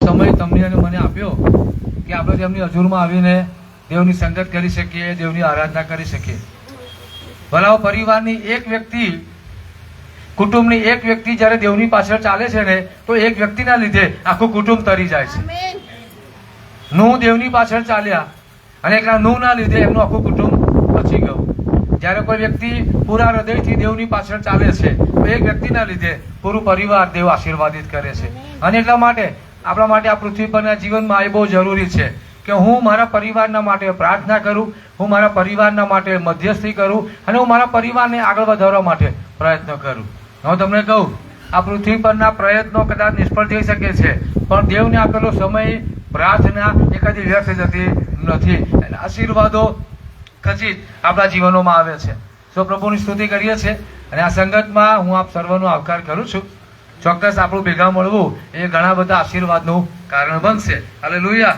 સમય તમને અને મને આપ્યો કે આપણે તેમની હજુરમાં આવીને દેવની સંગત કરી શકીએ, દેવની આરાધના કરી શકીએ. ભલા પરિવારની એક વ્યક્તિ, કુટુંબની એક વ્યક્તિ જ્યારે દેવની પાછળ ચાલે છે ને, તો એક વ્યક્તિના લીધે આખું કુટુંબ તરી જાય છે. નૂહ દેવની પાછળ ચાલ્યા અને એકલા નૂહના લીધે એમનું આખું કુટુંબ બચી ગયું. જ્યારે કોઈ વ્યક્તિ પૂરા હૃદયથી દેવની પાછળ ચાલે છે, તો એક વ્યક્તિના લીધે પૂરું પરિવાર દેવ આશીર્વાદિત કરે છે. અને એટલા માટે આપણા માટે આ પૃથ્વી પરના જીવનમાં એ બહુ જરૂરી છે કે હું મારા પરિવારના માટે પ્રાર્થના કરું, હું મારા પરિવારના માટે મધ્યસ્થી કરું અને હું મારા પરિવારને આગળ વધારવા માટે પ્રયત્ન કરું. હું તમને કહું, આ પૃથ્વી પરના પ્રયત્નો કદાચ નિષ્ફળ થઈ શકે છે, પણ દેવને આપેલો સમય પ્રાર્થના એ કદી વ્યર્થ જતી નથી. આશીર્વાદો ખચિત આપણા જીવનોમાં આવે છે. સો પ્રભુની સ્તુતિ કરીએ છીએ અને આ સંગતમાં હું આપ સર્વનો આવકાર કરું છું. ચોક્કસ આપણું ભેગા મળવું એ ઘણા બધા આશીર્વાદનું કારણ બનશે. હાલેલુયા.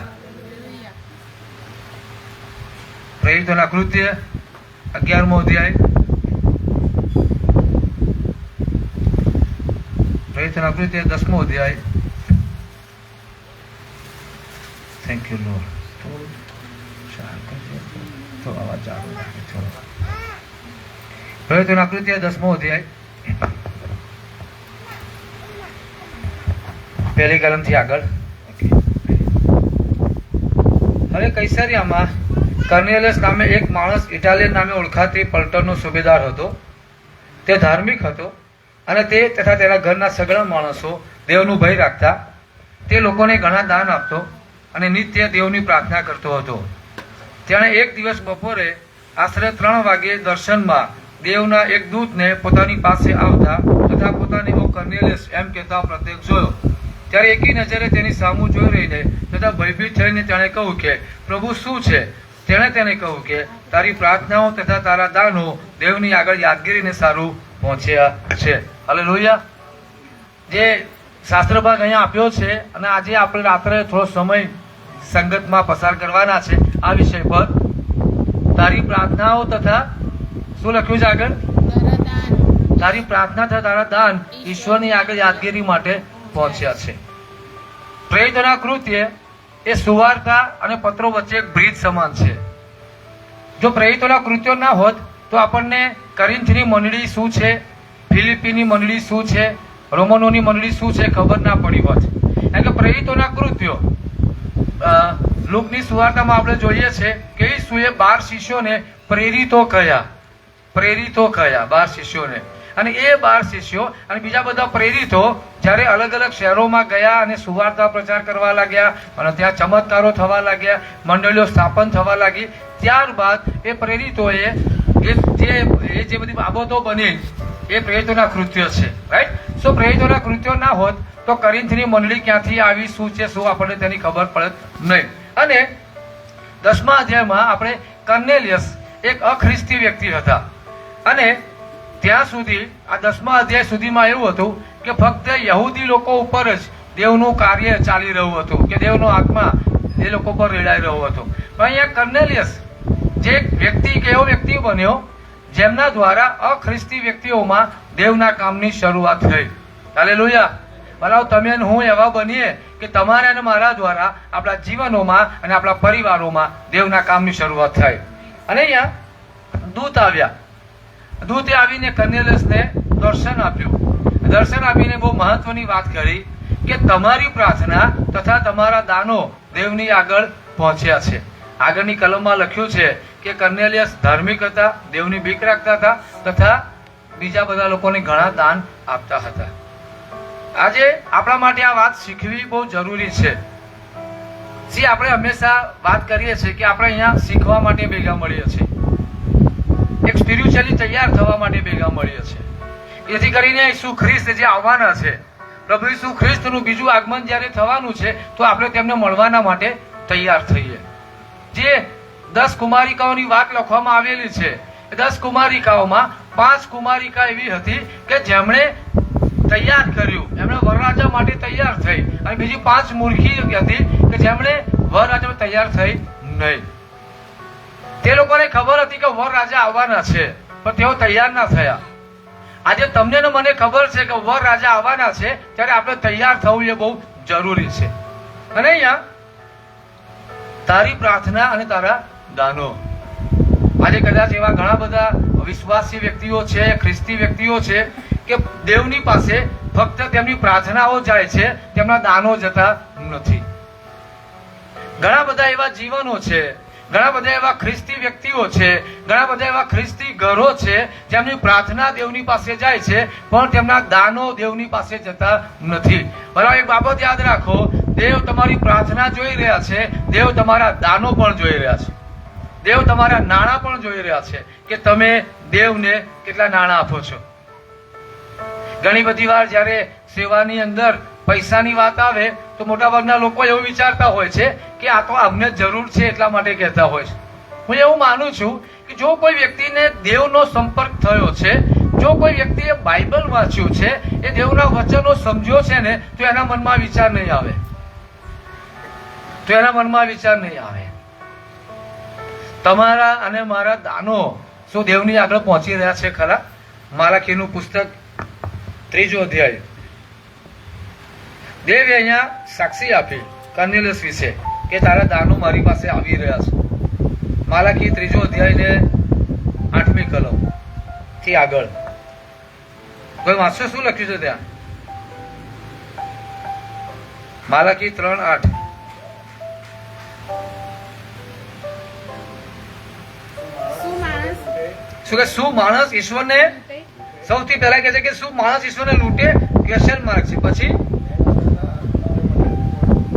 પ્રેરિતોના કૃત્ય 11મો અધ્યાય. પ્રેરિતોના કૃત્ય 10મો અધ્યાય. Thank you lord. પ્રેરિતોના કૃત્ય 10મો અધ્યાય, પહેલી કલમથી આગળ. હવે કૈસરિયામાં કર્નેલિયસ નામે એક માણસ, ઇટાલિયન નામે ઓળખાતી પલટનનો સુબેદાર હતો. તે ધાર્મિક હતો અને તે તથા તેના ઘરના સગળા માણસો દેવનું ભય રાખતા. તે લોકોને ઘણા દાન આપતો અને નિત્ય દેવની પ્રાર્થના કરતો હતો. તેણે એક દિવસ બપોરે આશરે 3 વાગ્યે દર્શનમાં દેવના એક દૂતને પોતાની પાસે આવતા તથા પોતાને ઓ કર્નેલિયસ એમ કહેતા પ્રત્યક્ષ જોયો. ત્યારે એકી નજરે તેની સામું જોઈ રહીને તથા ભયભીત થઈને તેણે કહ્યું કે પ્રભુ શું છે? તેણે તેને કહ્યું કે તારી પ્રાર્થનાઓ તથા તારા દાનો દેવની આગળ યાદગીરીને સારું પહોંચ્યા છે. હાલેલુયા. જે શાસ્ત્ર ભાગ અહીંયા આપ્યો છે અને આજે આપણે રાત્રે થોડો સમય સંગતમાં પસાર કરવાના છે આ વિષય પર. તારી પ્રાર્થનાઓ તથા શું લખ્યું છે આગળ? તારી પ્રાર્થના તથા તારા દાન ઈશ્વરની આગળ યાદગીરી માટે પહોંચ્યા છે. પ્રેરિતોના કૃત્ય એ સુવાર્તા અને પત્રો વચ્ચે એક બ્રિજ સમાન છે. જો પ્રેરિતોના કૃત્યો ના હોત તો આપણને કોરિન્થની મંડળી શું છે, ફિલિપીની મંડળી શું છે, રોમનોની મંડળી શું છે ખબર ના પડી હોત. કારણ કે પ્રેરિતોના કૃત્યો, લૂકની સુવાર્તામાં આપણે જોઈએ છે કે ઈસુએ 12 શિષ્યોને પ્રેરિતો કહ્યા. 12 શિષ્યોને. અને એ 12 શિષ્યો અને બીજા બધા પ્રેરિતો જ્યારે અલગ અલગ શહેરોમાં ગયા અને સુવાર્તા પ્રચાર કરવા લાગ્યા અને ત્યાં ચમત્કારો થવા લાગ્યા, મંડળીઓ સ્થાપન થવા લાગી, ત્યારબાદ એ પ્રેરિતોએ જે બધી બાબતો બની એ પ્રેરિતોના કૃત્યો છે. રાઈટ. સો પ્રેરિતોના કૃત્યો ના હોત તો કોરિન્થની મંડળી ક્યાંથી આવી, શું છે શું, આપણને તેની ખબર પડત નહીં. અને 10મા અધ્યાયમાં આપણે કર્નેલિયસ એક અખ્રિસ્તી વ્યક્તિ હતા. અને ત્યાં સુધી આ 10મા અધ્યાય સુધીમાં એવું હતું કે ફક્ત યહૂદી લોકો ઉપર જ દેવનું કાર્ય ચાલી રહ્યું હતું, કે દેવનો આત્મા એ લોકો પર રેડાઈ રહ્યો હતો. પણ અહીંયા કર્નેલિયસ જે વ્યક્તિ કે એવો વ્યક્તિ બન્યો જેમના દ્વારા અખ્રિસ્તી વ્યક્તિઓમાં દેવના કામની શરૂઆત થઈ. હાલેલુયા. ભલા તમે અને હું એવા બનીએ કે તમારા અને મારા દ્વારા આપણા જીવનોમાં અને આપણા પરિવારોમાં દેવના કામની શરૂઆત થાય. અને અહીંયા દૂત આવ્યા. દૂતે આવીને કર્નેલિયસને દર્શન આપ્યું. દર્શન આપીને બહુ મહત્વની વાત કરી કે તમારી પ્રાર્થના તથા તમારા દાનો દેવની આગળ પહોંચ્યા છે. આગળની કલમમાં લખ્યું છે કે કર્નેલિયસ ધાર્મિક હતા, દેવની બીક રાખતા હતા તથા બીજા બધા લોકોને ઘણા દાન આપતા હતા. આજે આપણા માટે આ વાત શીખવી બહુ જરૂરી છે. જે આપણે હંમેશા વાત કરીએ છીએ કે આપણે અહીંયા શીખવા માટે ભેગા મળીએ છીએ, એક સ્પિરિચ્યુઅલી તૈયાર થવા માટે ભેગા મળીએ છીએ. જેથી કરીને ઈસુ ખ્રિસ્ત જે આવવાના છે, પ્રભુ ઈસુ ખ્રિસ્તનું બીજું આગમન જ્યારે થવાનું છે તો આપણે તેમને મળવાના માટે તૈયાર થઈએ. જે 10 કુમારિકાઓની વાત લખવામાં આવેલી છે, 10 કુમારિકાઓમાં 5 કુમારિકા એવી હતી કે જેમણે તૈયાર કર્યું, એમણે વરરાજા માટે તૈયાર થઈ, અને બીજી 5 મૂર્ખી હતી કે જેમણે વરરાજા તૈયાર થઈ નહીં. તે લોકોને ખબર હતી કે વરરાજા આવવાના છે પણ તેઓ તૈયાર ના થયા. આજે તમને ને મને ખબર છે કે વરરાજા આવવાના છે, ત્યારે આપણે તૈયાર થવું એ બહુ જરૂરી છે. અને અહીંયા તારી પ્રાર્થના અને તારા દાનો. આજે કદાચ એવા ઘણા બધા વિશ્વાસી વ્યક્તિઓ છે, ખ્રિસ્તી વ્યક્તિઓ છે કે દેવની પાસે ફક્ત તેમની પ્રાર્થનાઓ જાય છે, તેમના દાનો જતા નથી. ઘણા બધા એવા જીવનો છે, ઘણા બધા એવા ખ્રિસ્તી વ્યક્તિઓ છે, ઘણા બધા એવા ખ્રિસ્તી ઘરો છે જેમની પ્રાર્થના દેવની પાસે જાય છે, પણ તેમના દાનો દેવની પાસે જતા નથી. બરાબર, એક બાબત યાદ રાખો, દેવ તમારી પ્રાર્થના જોઈ રહ્યા છે, દેવ તમારા દાનો પણ જોઈ રહ્યા છે, દેવ તમારા નાણાં પણ જોઈ રહ્યા છે કે તમે દેવને કેટલા નાણાં આપો છો. ઘણી બધી વાર જ્યારે સેવાની અંદર પૈસાની વાત આવે તો મોટાભાગના લોકો એવું વિચારતા હોય છે કે આ તો અમને જરૂર છે એટલા માટે કહેતા હોય છે. હું એવું માનું છું કે જો કોઈ વ્યક્તિને દેવનો સંપર્ક થયો છે, જો કોઈ વ્યક્તિએ બાઇબલ વાંચ્યું છે, એ દેવના વચનો સમજ્યો છે ને, તો એના મનમાં વિચાર નહીં આવે, તો એના મનમાં વિચાર નહીં આવે. તમારા અને મારા દાનો શું દેવની આગળ પહોંચી રહ્યા છે ખરા? માલાખીનું પુસ્તક 3 અધ્યાય. દેવે અહીંયા સાક્ષી આપી કર્નેલિયસ વિશે કે તારા દાનો મારી પાસે આવી રહ્યા છે. માલાખી 3 અધ્યાય ને 8મી કલમ થી આગળ કોઈ વાંચશો? શું લખ્યું છે ત્યાં? માલાખી 3:8. શું કે શું માણસ ઈશ્વરને સૌથી પહેલા કહે છે કે શું માણસ ઈશ્વરને લૂંટે? ક્વેશ્ચન માર્ક છે. પછી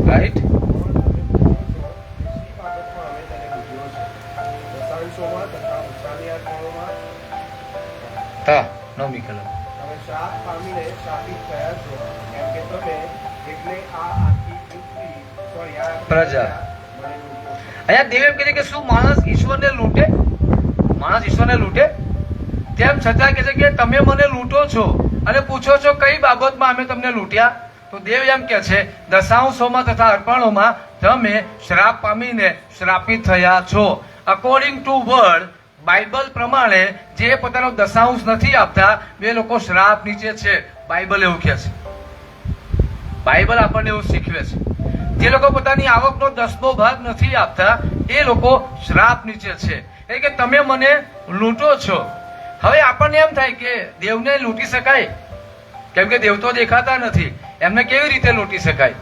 રાઈટ, હા 9મી કલમ. પ્રજા અહીંયા દેવ એમ કહે છે કે શું માણસ ઈશ્વરને લૂંટે? માણસ ઈશ્વરને લૂંટે? તેમ છતાં કહે છે કે તમે મને લૂંટો છો અને પૂછો છો કઈ બાબતમાં અમે તમને લૂંટ્યા? તો દેવ એમ કે છે દશાંશોમાં તથા અર્પણોમાં તમે શ્રાપ પામીને શ્રાપિત થયા છો. અકોર્ડિંગ ટુ વર્ડ, બાઇબલ પ્રમાણે જે પોતાનો દશાંશ નથી આપતા બે લોકો શ્રાપ નીચે છે. બાઇબલ એવું કહે છે, બાઇબલ આપણને એવું શીખવે છે. જે લોકો પોતાની આવકનો 10મો ભાગ નથી આપતા એ લોકો શ્રાપ નીચે છે. એટલે કે તમે મને લૂંટો છો. હવે આપણને એમ થાય કે દેવને લૂંટી શકાય? કેમ કે દેવ તો દેખાતા નથી, એમને કેવી રીતે લૂંટી શકાય?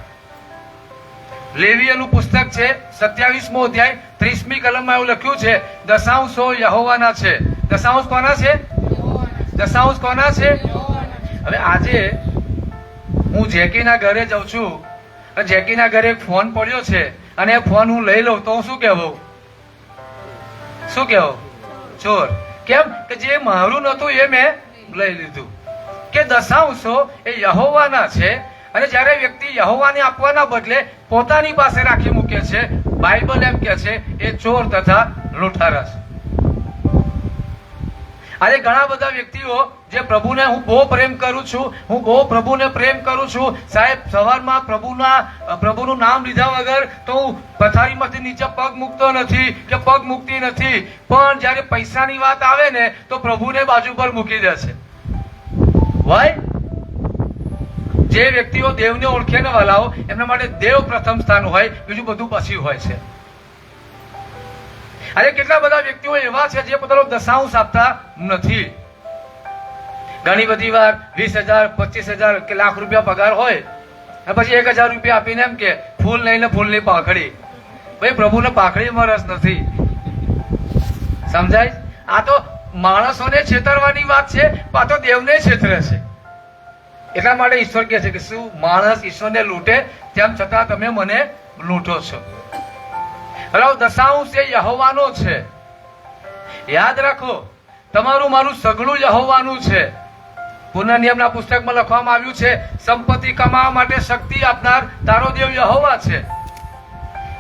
લેવીયનું પુસ્તક છે 27મો અધ્યાય 30મી કલમમાં એવું લખ્યું છે દશાંશો યહોવાના છે. દશાંશ કોના છે? દશાંશ કોના છે? હવે આજે હું જેકીના ઘરે જાઉં છું અને જેકીના ઘરે એક ફોન પડ્યો છે અને એ ફોન હું લઈ લઉં તો હું શું કહેવું? શું કહેવું? ચોર. કેમ કે જે મારું નહોતું એ મેં લઈ લીધું. કે દશાંશો એ યહોવાના છે અને જ્યારે વ્યક્તિ યહોવાને આપવાના બદલે પોતાની પાસે રાખી મૂકે છે, બાઇબલ એમ કે છે એ ચોર તથા લૂંટારા છે. આજે ઘણા બધા વ્યક્તિઓ જે પ્રભુને હું બહુ પ્રેમ કરું છું, હું બહુ પ્રભુને પ્રેમ કરું છું, સાહેબ સવારમાં પ્રભુનું નામ લીધા વગર તો હું પથારીમાંથી નીચે પગ મૂકતો નથી કે પગ મૂકતી નથી, પણ જ્યારે પૈસાની વાત આવે ને તો પ્રભુને બાજુ પર મૂકી દે છે. વાય જે વ્યક્તિઓ દેવને ઓળખે ને વાલાઓ, એમના માટે દેવ પ્રથમ સ્થાન હોય, બીજું બધું પછી હોય છે. આજે કેટલા બધા વ્યક્તિઓ એવા છે જે પોતાનો દશાંશ આપતા નથી. ઘણી બધી વાર 20,000, 25,000 કે લાખ રૂપિયા પગાર હોય અને પછી 1,000 રૂપિયા આપીને એમ કે ફૂલ લઈને ફૂલની પાખડી. ભાઈ પ્રભુને પાખડીમાં રસ નથી, સમજાય? આ તો માણસોને છેતરવાની વાત છે, આ તો દેવને છેતરે છે. એટલા માટે ઈશ્વર કહે છે કે શું માણસ ઈશ્વરને લૂંટે? તેમ છતાં તમે મને લૂંટો છો. દશાંશ એ યહોવાનો છે. યાદ રાખો, તમારું મારું સગળું યહોવાનું છે. પુનર્નિયમના પુસ્તકમાં લખવામાં આવ્યું છે સંપત્તિ કમાવા માટે શક્તિ આપનાર તારો દેવ યહોવા છે.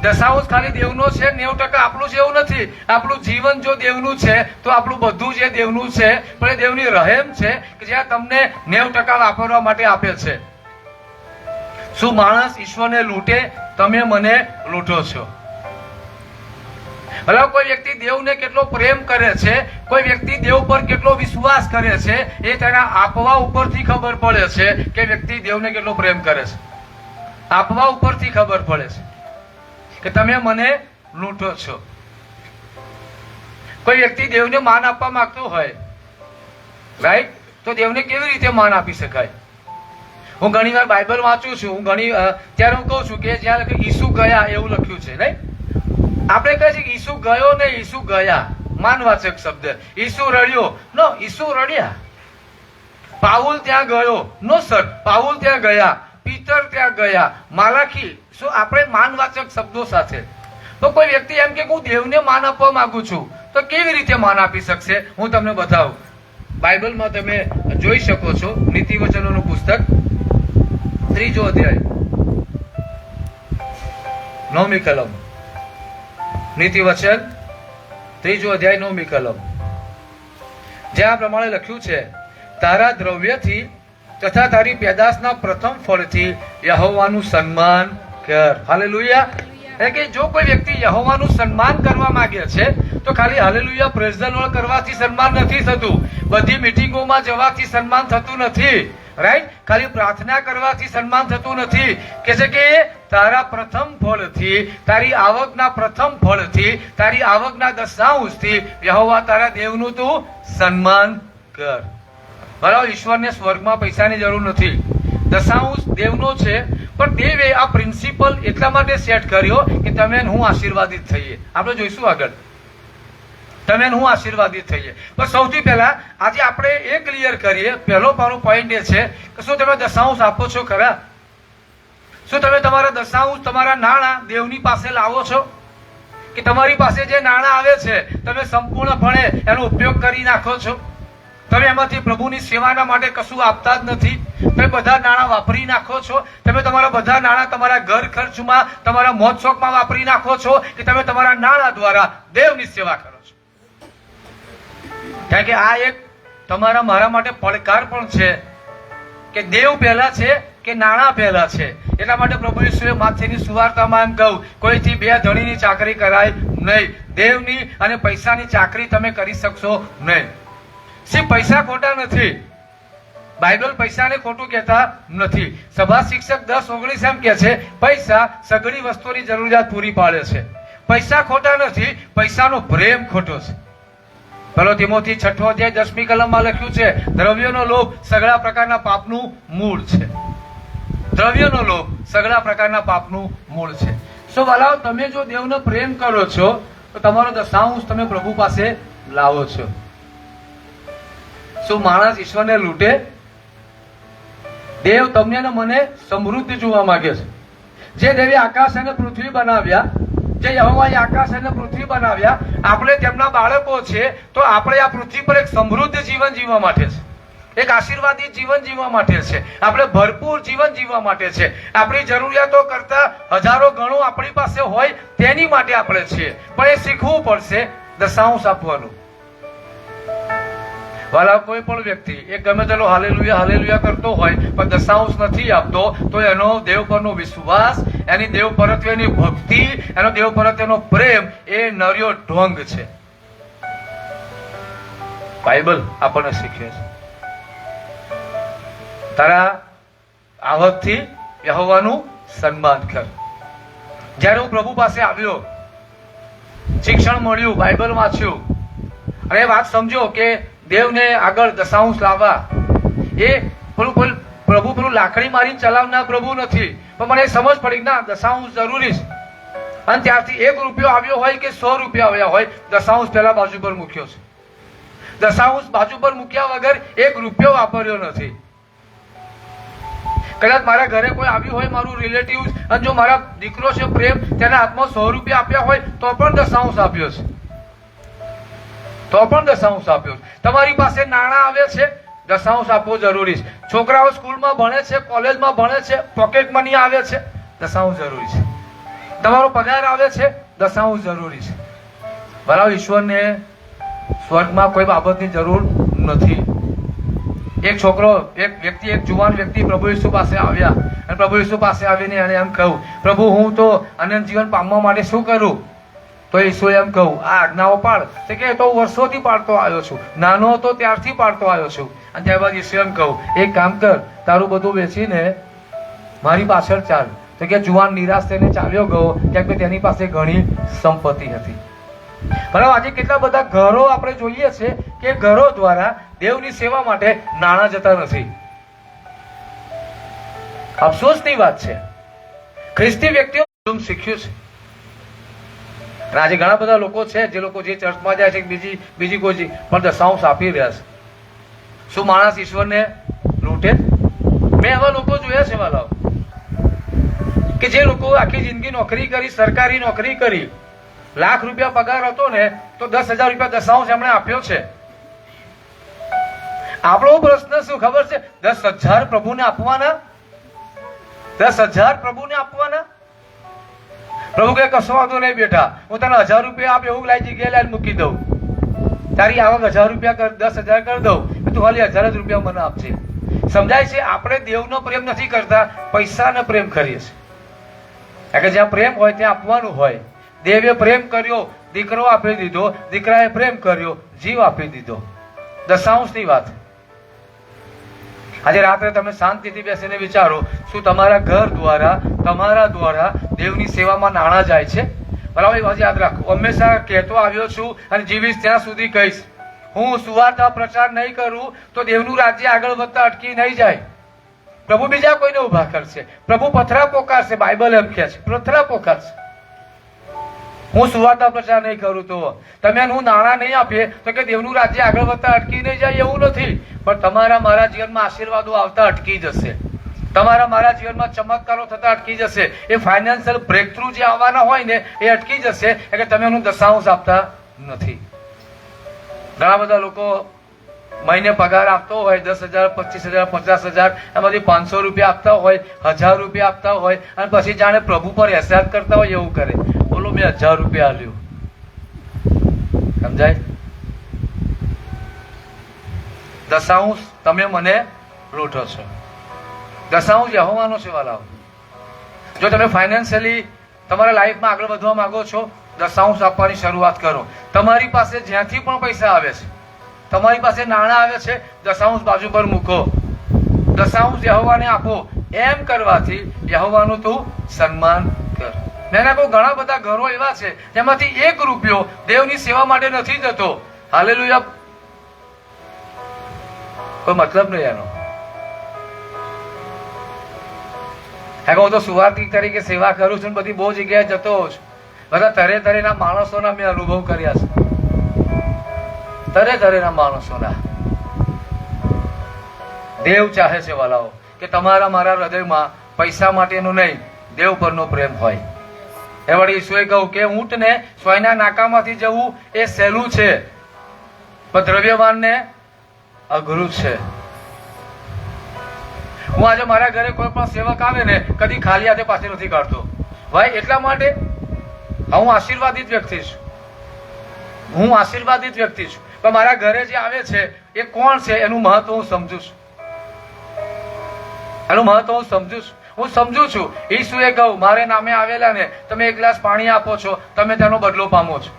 દશાંશ ખાલી દેવનો છે, 90% આપણું છે એવું નથી. આપણું જીવન જો દેવનું છે તો આપણું બધું જે દેવનું છે, પણ એ દેવની રહેમ છે કે જ્યાં તમને 90% વાપરવા માટે આપે છે. શું માણસ ઈશ્વરને લૂંટે? તમે મને લૂંટો છો. ભલા કોઈ વ્યક્તિ દેવને કેટલો પ્રેમ કરે છે, કોઈ વ્યક્તિ દેવ પર કેટલો વિશ્વાસ કરે છે, એ તેના આપવા ઉપરથી ખબર પડે છે કે વ્યક્તિ દેવને કેટલો પ્રેમ કરે છે. આપવા ઉપરથી ખબર પડે છે કે તમે મને લૂંટો છો. કોઈ વ્યક્તિ દેવને માન આપવા માંગતો હોય, રાઈટ, તો દેવને કેવી રીતે માન આપી શકાય? હું ઘણી વાર બાઇબલ વાંચું છું, ત્યારે હું કહું છું કે જ્યાં ઈસુ ગયા એવું લખ્યું છે, રાઈટ. આપણે કહે છે કે ઈસુ ગયો ને ઈસુ ગયા, માનવાચક શબ્દ. ઈસુ રડ્યો, નો, ઈસુ રડ્યા. પાઉલ ત્યાં ગયો, નો સર, પાઉલ ત્યાં ગયા. પીતર ત્યાં ગયા. માલાખી, શું આપણે માનવાચક શબ્દો સાથે. તો કોઈ વ્યક્તિ એમ કે હું દેવને માન આપવા માંગુ છું, તો કેવી રીતે માન આપી શકશે? હું તમને બતાવું. બાઇબલમાં તમે જોઈ શકો છો, નીતિ વચનોનું પુસ્તક 3 અધ્યાય 9મી કલમ. નીતિ વચન 3 અધ્યાય 9મી કલમ, જ્યાં પ્રમાણે લખ્યું છે, તારા દ્રવ્યથી તથા તારી પેદાશના પ્રથમ ફળથી યહોવાનું સન્માન કર. હાલેલુયા. એટલે કે જો કોઈ વ્યક્તિ યહોવાનું સન્માન કરવા માંગે છે, તો ખાલી હાલેલુયા પ્રેઝ ધ લોર્ડ કરવાથી સન્માન નથી થતું. બધી મીટિંગોમાં જવાથી સન્માન થતું નથી, રાઈટ. ખાલી પ્રાર્થના કરવાથી સન્માન થતું નથી. કે છે કે તારા પ્રથમ ફળથી, તારી આવકના પ્રથમ ફળથી, તારી આવકના દશાંશથી યહોવા તારા દેવનું તું સન્માન કર. બરાબર. ઈશ્વરને સ્વર્ગમાં પૈસાની જરૂર નથી, દશાંશ દેવનો છે. પણ દેવે આ પ્રિન્સિપલ એટલા માટે સેટ કર્યો કે તમે હું આશીર્વાદિત થઈએ. આપણે જોઈશું આગળ, તમે હું આશીર્વાદિત થઈએ. પણ સૌથી પહેલા આજે આપણે એ ક્લિયર કરીએ. પહેલો મારો પોઈન્ટ એ છે કે શું તમે દશાંશ આપો છો ખરા? શું તમે તમારા દશાંશ, તમારા નાણાં દેવની પાસે લાવો છો? કે તમારી પાસે જે નાણાં આવે છે તમે સંપૂર્ણપણે એનો ઉપયોગ કરી નાખો છો? તમે એમાંથી પ્રભુની સેવાના માટે કશું આપતા જ નથી. તમે બધા નાણાં વાપરી નાખો છો. તમે તમારા બધા નાણાં તમારા ઘર ખર્ચમાં, તમારા મોજ શોખમાં વાપરી નાખો છો, કે તમે તમારા નાણાં દ્વારા દેવની સેવા કરો છો? કારણ કે આ એક તમારા મારા માટે પડકાર પણ છે કે દેવ પહેલા છે કે નાણાં પહેલા છે. એટલા માટે પ્રભુ ઈસુએ માથેની સુવાર્તામાં એમ કહ્યું, કોઈથી 2 ધણીની ચાકરી કરાય નહીં. દેવની અને પૈસાની ચાકરી તમે કરી શકશો નહીં. પૈસા ખોટા નથી, બાઇબલ પૈસાને ખોટું કહેતા નથી. સભા શિક્ષક 10:19 એમ કે છે, પૈસા સઘળી વસ્તુની જરૂરિયાત પૂરી પાડે છે. પૈસા ખોટા નથી, પૈસાનો પ્રેમ ખોટો છે. પહેલો તિમોથી 6 અધ્યાય 10મી કલમમાં લખ્યું છે, દ્રવ્યનો લોભ સઘળા પ્રકારના પાપનું મૂળ છે. દ્રવ્યનો લોભ સઘળા પ્રકારના પાપનું મૂળ છે. સો વાલાઓ, તમે જો દેવનો પ્રેમ કરો છો તો તમારો દશાંશ તમે પ્રભુ પાસે લાવો છો. શું માણસ ઈશ્વરને લૂંટે? દેવ તમને ને મને સમૃદ્ધિ જોવા માંગે છે. જે દેવે આકાશ અને પૃથ્વી બનાવ્યા, જે યહોવાએ આકાશ અને પૃથ્વી બનાવ્યા, આપણે તેમના બાળકો છે, તો આપણે આ પૃથ્વી પર એક સમૃદ્ધ જીવન જીવવા માટે છે, એક આશીર્વાદિત જીવન જીવવા માટે છે, આપણે ભરપૂર જીવન જીવવા માટે છે. આપણી જરૂરિયાતો કરતા હજારો ગણું આપણી પાસે હોય તેની માટે આપણે છીએ. પણ એ શીખવું પડશે દશાંશ આપવાનું. વાલા, કોઈ પણ વ્યક્તિ એ ગમે તેલો હાલેલુયા હાલેલુયા કરતો હોય પણ દશાંશ નથી આપતો, તો એનો દેવ પરનો વિશ્વાસ, એની દેવ પ્રત્યેની ભક્તિ, એનો દેવ પ્રત્યેનો પ્રેમ એ નર્યો ઢોંગ છે. બાઇબલ આપણને શીખવે છે, તારા આવકથી યહોવાનું સન્માન કર. જ્યારે હું પ્રભુ પાસે આવ્યો, શિક્ષણ મળ્યું, બાઇબલ વાંચ્યું, અને વાત સમજો કે દેવને આગળ દશાંશ લાવવા એ પ્રભુ પેલું લાકડી મારીને ચલાવનાર પ્રભુ નથી. પણ મને સમજ પડી ના દશાંશ જરૂરી છે. અને ત્યારથી 1 રૂપિયો આવ્યો હોય કે 100 રૂપિયા આવ્યા હોય, દશાંશ પહેલા બાજુ પર મૂક્યો છે. દશાંશ બાજુ પર મૂક્યા વગર 1 રૂપિયો વાપર્યો નથી. કદાચ મારા ઘરે કોઈ આવ્યું હોય, મારું રિલેટિવ, અને જો મારા દીકરો છે પ્રેમ, તેના હાથમાં 100 રૂપિયા આપ્યા હોય તો પણ દશાંશ આપ્યો છે, તો પણ દશાંશ આપ્યો. તમારી પાસે નાણાં આવે છે, દશાંશ આપવો જરૂરી છે. છોકરાઓ સ્કૂલમાં ભણે છે, કોલેજમાં ભણે છે, પોકેટ મની આવે છે, દશાંશ જરૂરી છે. તમારો પગાર આવે છે, દશાંશ જરૂરી છે. બરાબર. ઈશ્વરને સ્વર્ગમાં કોઈ બાબતની જરૂર નથી. એક છોકરો, એક વ્યક્તિ, એક જુવાન વ્યક્તિ પ્રભુ ઈસુ પાસે આવ્યા, અને પ્રભુ ઈસુ પાસે આવીને એને એમ કહ્યું, પ્રભુ હું તો અનંત જીવન પામવા માટે શું કરું? તો ઈસુએ એમ કહું, આ આજ્ઞાઓ પાળ. તે કે તો વર્ષોથી પાડતો આવ્યો છું, નાનો હતો ત્યારથી પાડતો આવ્યો છું. અને ત્યારબાદ ઈસુ એમ કહું, એક કામ કર, તારું બધું વેચીને મારી પાછળ ચાલ, તો કે જુવાન નિરાશ થઈને ચાલ્યો ગયો, કેમ કે તેની પાસે ઘણી સંપત્તિ હતી. બરાબર, આજે કેટલા બધા ઘરો આપણે જોઈએ છે કે ઘરો દ્વારા દેવની સેવા માટે નાણાં જતા નથી. અફસોસની વાત છે. ખ્રિસ્તી વ્યક્તિઓ શીખ્યું છે. આજે ઘણા બધા લોકો છે જે લોકો જે ચર્ચમાં જાય છે બીજી કોઈ પણ દશાંશ આપી રહ્યા છે. શું માણસ ઈશ્વરને લૂંટે? મેં એવા લોકો જોયા છે વાલાઓ કે જે લોકો આખી જિંદગી નોકરી કરી, સરકારી નોકરી કરી, લાખ રૂપિયા પગાર હતો ને તો 10,000 રૂપિયા દશાંશ એમણે આપ્યો છે. આપણો પ્રશ્ન શું ખબર છે? 10,000 પ્રભુને આપવાના, 10,000 પ્રભુને આપવાના. પ્રભુ કે કશો વાંધો નહીં બેટા, હું તને 1,000 રૂપિયા આપ, એવું લાઈ જગ્યાએ લાઈને મૂકી દઉં. તારી આવક 1,000 રૂપિયા 10,000 કરી દઉં, તું ખાલી 1,000 જ રૂપિયા મને આપજે. સમજાય છે? આપણે દેવનો પ્રેમ નથી કરતા, પૈસાનો પ્રેમ કરીએ છીએ. કારણ કે જ્યાં પ્રેમ હોય ત્યાં આપવાનું હોય. દેવે પ્રેમ કર્યો, દીકરો આપી દીધો, દીકરાએ પ્રેમ કર્યો, જીવ આપી દીધો. દશાંશની વાત. આજે રાત્રે તમે શાંતિથી બેસીને વિચારો, શું તમારા ઘર દ્વારા, તમારા દ્વારા દેવની સેવામાં નાણાં જાય છે? બરાબર, યાદ રાખો. હંમેશા કહેતો આવ્યો છું અને જીવીશ ત્યાં સુધી કહીશ, હું સુવાર્તા પ્રચાર નહીં કરું તો દેવનું રાજ્ય આગળ વધતા અટકી નહીં જાય. પ્રભુ બીજા કોઈને ઉભા કરશે. પ્રભુ પથરા પોકારશે. બાઇબલ એમ કહે છે, પથરા પોકારશે. હું સુવાર્તા પ્રચાર નહીં કરું તો, તમે હું નાણાં નહીં આપીએ તો કે દેવનું રાજ્ય આગળ વધતા અટકી નહીં જાય, એવું નથી. પણ તમારા મારા જીવનમાં આશીર્વાદો આવતા અટકી જશે. તમારા મારા જીવનમાં ચમત્કારો થતા અટકી જશે. એ ફાઇનાન્શિયલ બ્રેક થ્રુ જે આવવાના હોય ને એ અટકી જશે, એટલે તમે એનું દશાંશ આપતા નથી. ઘણા બધા લોકો મહિને પગાર આપતો હોય 10,000, 25,000, 50,000, એમાંથી 500 રૂપિયા આપતા હોય, 1,000 રૂપિયા આપતા હોય, અને પછી જાણે પ્રભુ પર એહસાન કરતા હોય એવું કરે. બોલો, મેં 1,000 રૂપિયા આલ્યું. સમજાય? દશાંશ તમે મને લૂંટો છો. દશાંશ યહોવાનો છે વાલાઓ. જો તમે ફાઇનાન્શિયલી તમારા લાઈફમાં આગળ વધવા માંગો છો, દશાંશ આપવાની શરૂઆત કરો. તમારી પાસે જ્યાંથી પણ પૈસા આવે છે, તમારી પાસે નાણાં આવે છે, દશાંશ બાજુ પર મૂકો. દશાંશ યહોવાને આપો. એમ કરવાથી યહોવાનું તું સન્માન કર. મેં કહું, ઘણા બધા ઘરો એવા છે જેમાંથી 1 રૂપિયો દેવની સેવા માટે નથી જતો. હાલેલુયા. કોઈ મતલબ નહીં એનો. હું તો સુવાર્તિક તરીકે સેવા કરું છું, બધી બહુ જગ્યાએ જતો હોઉં છું. બધા તરે તરેના માણસોના મેં અનુભવ કર્યા છે. તરે તરેના માણસોના. દેવ ચાહે છે વાલાઓ કે તમારા મારા હૃદયમાં પૈસા માટેનું નહીં, દેવ પરનો પ્રેમ હોય. એ વળી ઈસુએ કહ્યું કે ઊંટને સોયના નાકામાંથી જવું એ સહેલું છે, પણ દ્રવ્યવાનને અઘરું છે. હું આજે મારા ઘરે કોઈ પણ સેવક આવે ને કદી ખાલી હાથે પાછી નથી કાઢતો ભાઈ. એટલા માટે હું આશીર્વાદિત વ્યક્તિ છું. હું આશીર્વાદિત વ્યક્તિ છું. પણ મારા ઘરે જે આવે છે એ કોણ છે એનું મહત્વ હું સમજુ છું. એનું મહત્વ હું સમજુ છું. હું સમજુ છું. ઈસુએ કહ્યું, મારે નામે આવેલા ને તમે 1 ગ્લાસ પાણી આપો છો, તમે તેનો બદલો પામો છો.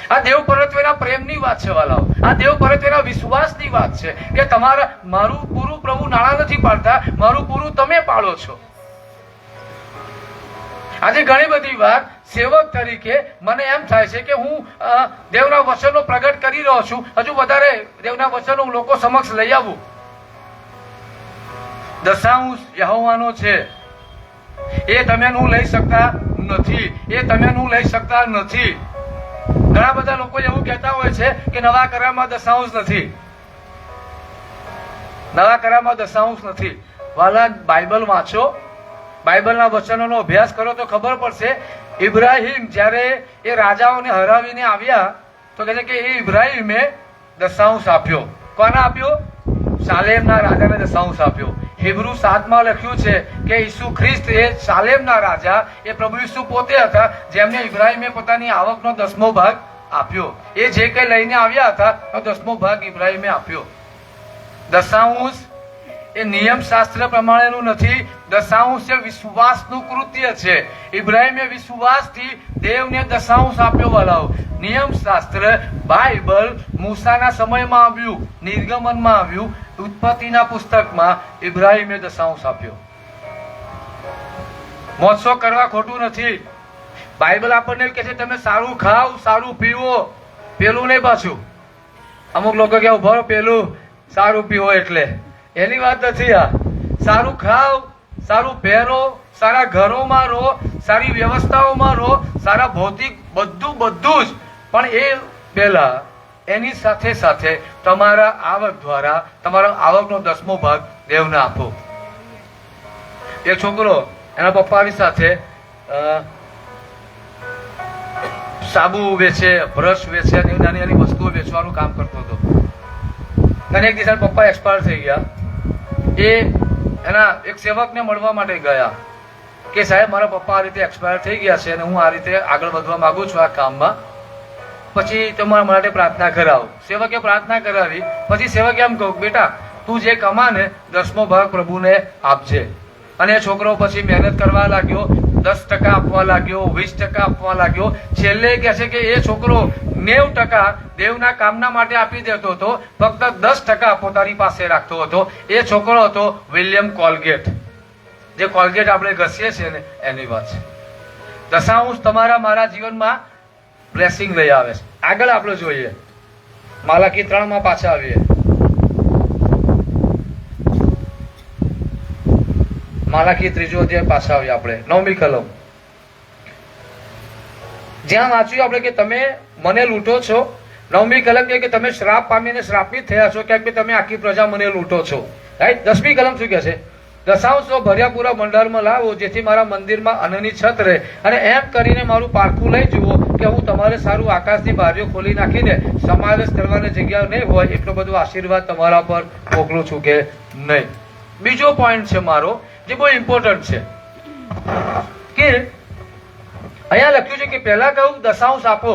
આ દેવ પરત્વેના પ્રેમની વાત છે વાલાઓ. આ દેવ પરત્વેના વિશ્વાસની વાત છે કે તમારા મારું પૂરું પ્રભુ નાણાં નથી પાડતા, મારું પૂરું તમે પાડો છો. આજે ઘણી બધી વાર સેવક તરીકે મને એમ થાય છે કે હું દેવના વચનો પ્રગટ કરી રહ્યો છું, હજુ વધારે દેવના વચનો લોકો સમક્ષ લઈ આવું. દશાંશ યહોવાનો છે. એ તમે હું લઈ શકતા નથી. એ તમે હું લઈ શકતા નથી. ઘણા બધા લોકો એવું કહેતા હોય છે કે નવા કરારમાં દશાંશ નથી, નવા કરારમાં દશાંશ નથી. વાલા, બાઇબલ વાંચો, બાઇબલના વચનોનો અભ્યાસ કરો તો ખબર પડશે. ઇબ્રાહિમ જ્યારે એ રાજાઓને હરાવીને આવ્યા તો કહે છે કે એ ઇબ્રાહિમે દશાંશ આપ્યો. કોને આપ્યો? સાલેમના રાજાને દશાંશ આપ્યો. હિબ્રુ 7માં લખ્યું છે કે ઈસુ ખ્રિસ્ત એ સાલેમના રાજા, એ પ્રભુ ઈસુ પોતે હતા જેમને ઇબ્રાહિમે પોતાની આવકનો 10મો ભાગ આપ્યો. એ જે કંઈ લઈને આવ્યા હતા તો 10મો ભાગ ઇબ્રાહિમે આપ્યો. દશાંશ એ નિયમ શાસ્ત્ર પ્રમાણેનું નથી. દશાંશ એ વિશ્વાસનું કૃત્ય છે. ઇબ્રાહિમે વિશ્વાસથી દેવને દશાંશ આપ્યો વાલાઓ. નિયમ શાસ્ત્ર, બાઇબલ મૂસાના સમયમાં આવ્યું, નિર્ગમનમાં આવ્યું, ઉત્પત્તિના પુસ્તકમાં ઇબ્રાહિમે દશાંશ આપ્યો. મોજશોખ કરવા ખોટું નથી. બાઇબલ આપણને કહે છે તમે સારું ખાઓ, સારું પીવો, પેલું નહીં પાછું. અમુક લોકો કે ઉભો પેલું સારું પીવો એટલે એની વાત નથી. આ સારું ખાઓ, સારું પહેરો, સારા ઘરોમાં રહો, સારી વ્યવસ્થાઓમાં રહો, સારા ભૌતિક બધું જ. પણ એ પહેલા એની સાથે સાથે તમારા આવક દ્વારા તમારા આવકનો 10મો ભાગ દેવને આપો. એક છોકરો એના પપ્પાની સાથે સાબુ વેચે, બ્રશ વેચે, નાની નાની વસ્તુઓ વેચવાનું કામ કરતો હતો. અને એક દિવસ પપ્પા એક્સપાયર થઈ ગયા. એ એના એક સેવકને મળવા માટે ગયા કે સાહેબ મારા પપ્પા આ રીતે એક્સપાયર થઈ ગયા છે અને હું આ રીતે આગળ વધવા માંગુ છું આ કામમાં, પછી તમારા માટે પ્રાર્થના કરાવો. સેવકે પ્રાર્થના કરાવી. પછી સેવકે એમ કહ્યું બેટા તું જે કમાને 10મો ભાગ પ્રભુને આપજે. અને એ છોકરો પછી મહેનત કરવા લાગ્યો, 10% આપવા લાગ્યો, 20% આપવા લાગ્યો. છેલ્લે કહે છે કે એ છોકરો 90% દેવના કામના માટે આપી દેતો હતો, ફક્ત 10% પોતાની પાસે રાખતો હતો. એ છોકરો હતો વિલિયમ કોલગેટ. જે કોલગેટ આપણે ઘસીએ છીએ ને એની વાત છે. દશાંશ તમારા મારા જીવનમાં બ્લેસિંગ લઈ આવે છે. આગળ આપણે જોઈએ માલાકી 3 પાછા આવીએ. માલાકી 3 અધ્યાય પાછા આવીએ આપણે 9મી કલમ. જ્યાં વાંચ્યું આપણે કે તમે મને લૂંટો છો. 9મી કલમ કે તમે શ્રાપ પામીને શ્રાપિત થયા છો, કેમ કે તમે આખી પ્રજા મને લૂંટો છો. રાઈટ. 10મી કલમ શું કહે છે? દશાંશો ભર્યા પૂરા ભંડારમાં લાવો, જેથી મારા મંદિરમાં અન્નની છત રહે, અને એમ કરીને મારું પારખું લઈ જુઓ કે હું તમારે સારું આકાશની બારીઓ ખોલી નાખીને સમાવેશ કરવાની જગ્યા નહીં હોય એટલો બધો આશીર્વાદ તમારા પર મોકલું છું કે નહીં. બીજો પોઈન્ટ છે મારો જે બહુ ઇમ્પોર્ટન્ટ છે કે અહીંયા લખ્યું છે કે પહેલા કહું દશાંશ આપો,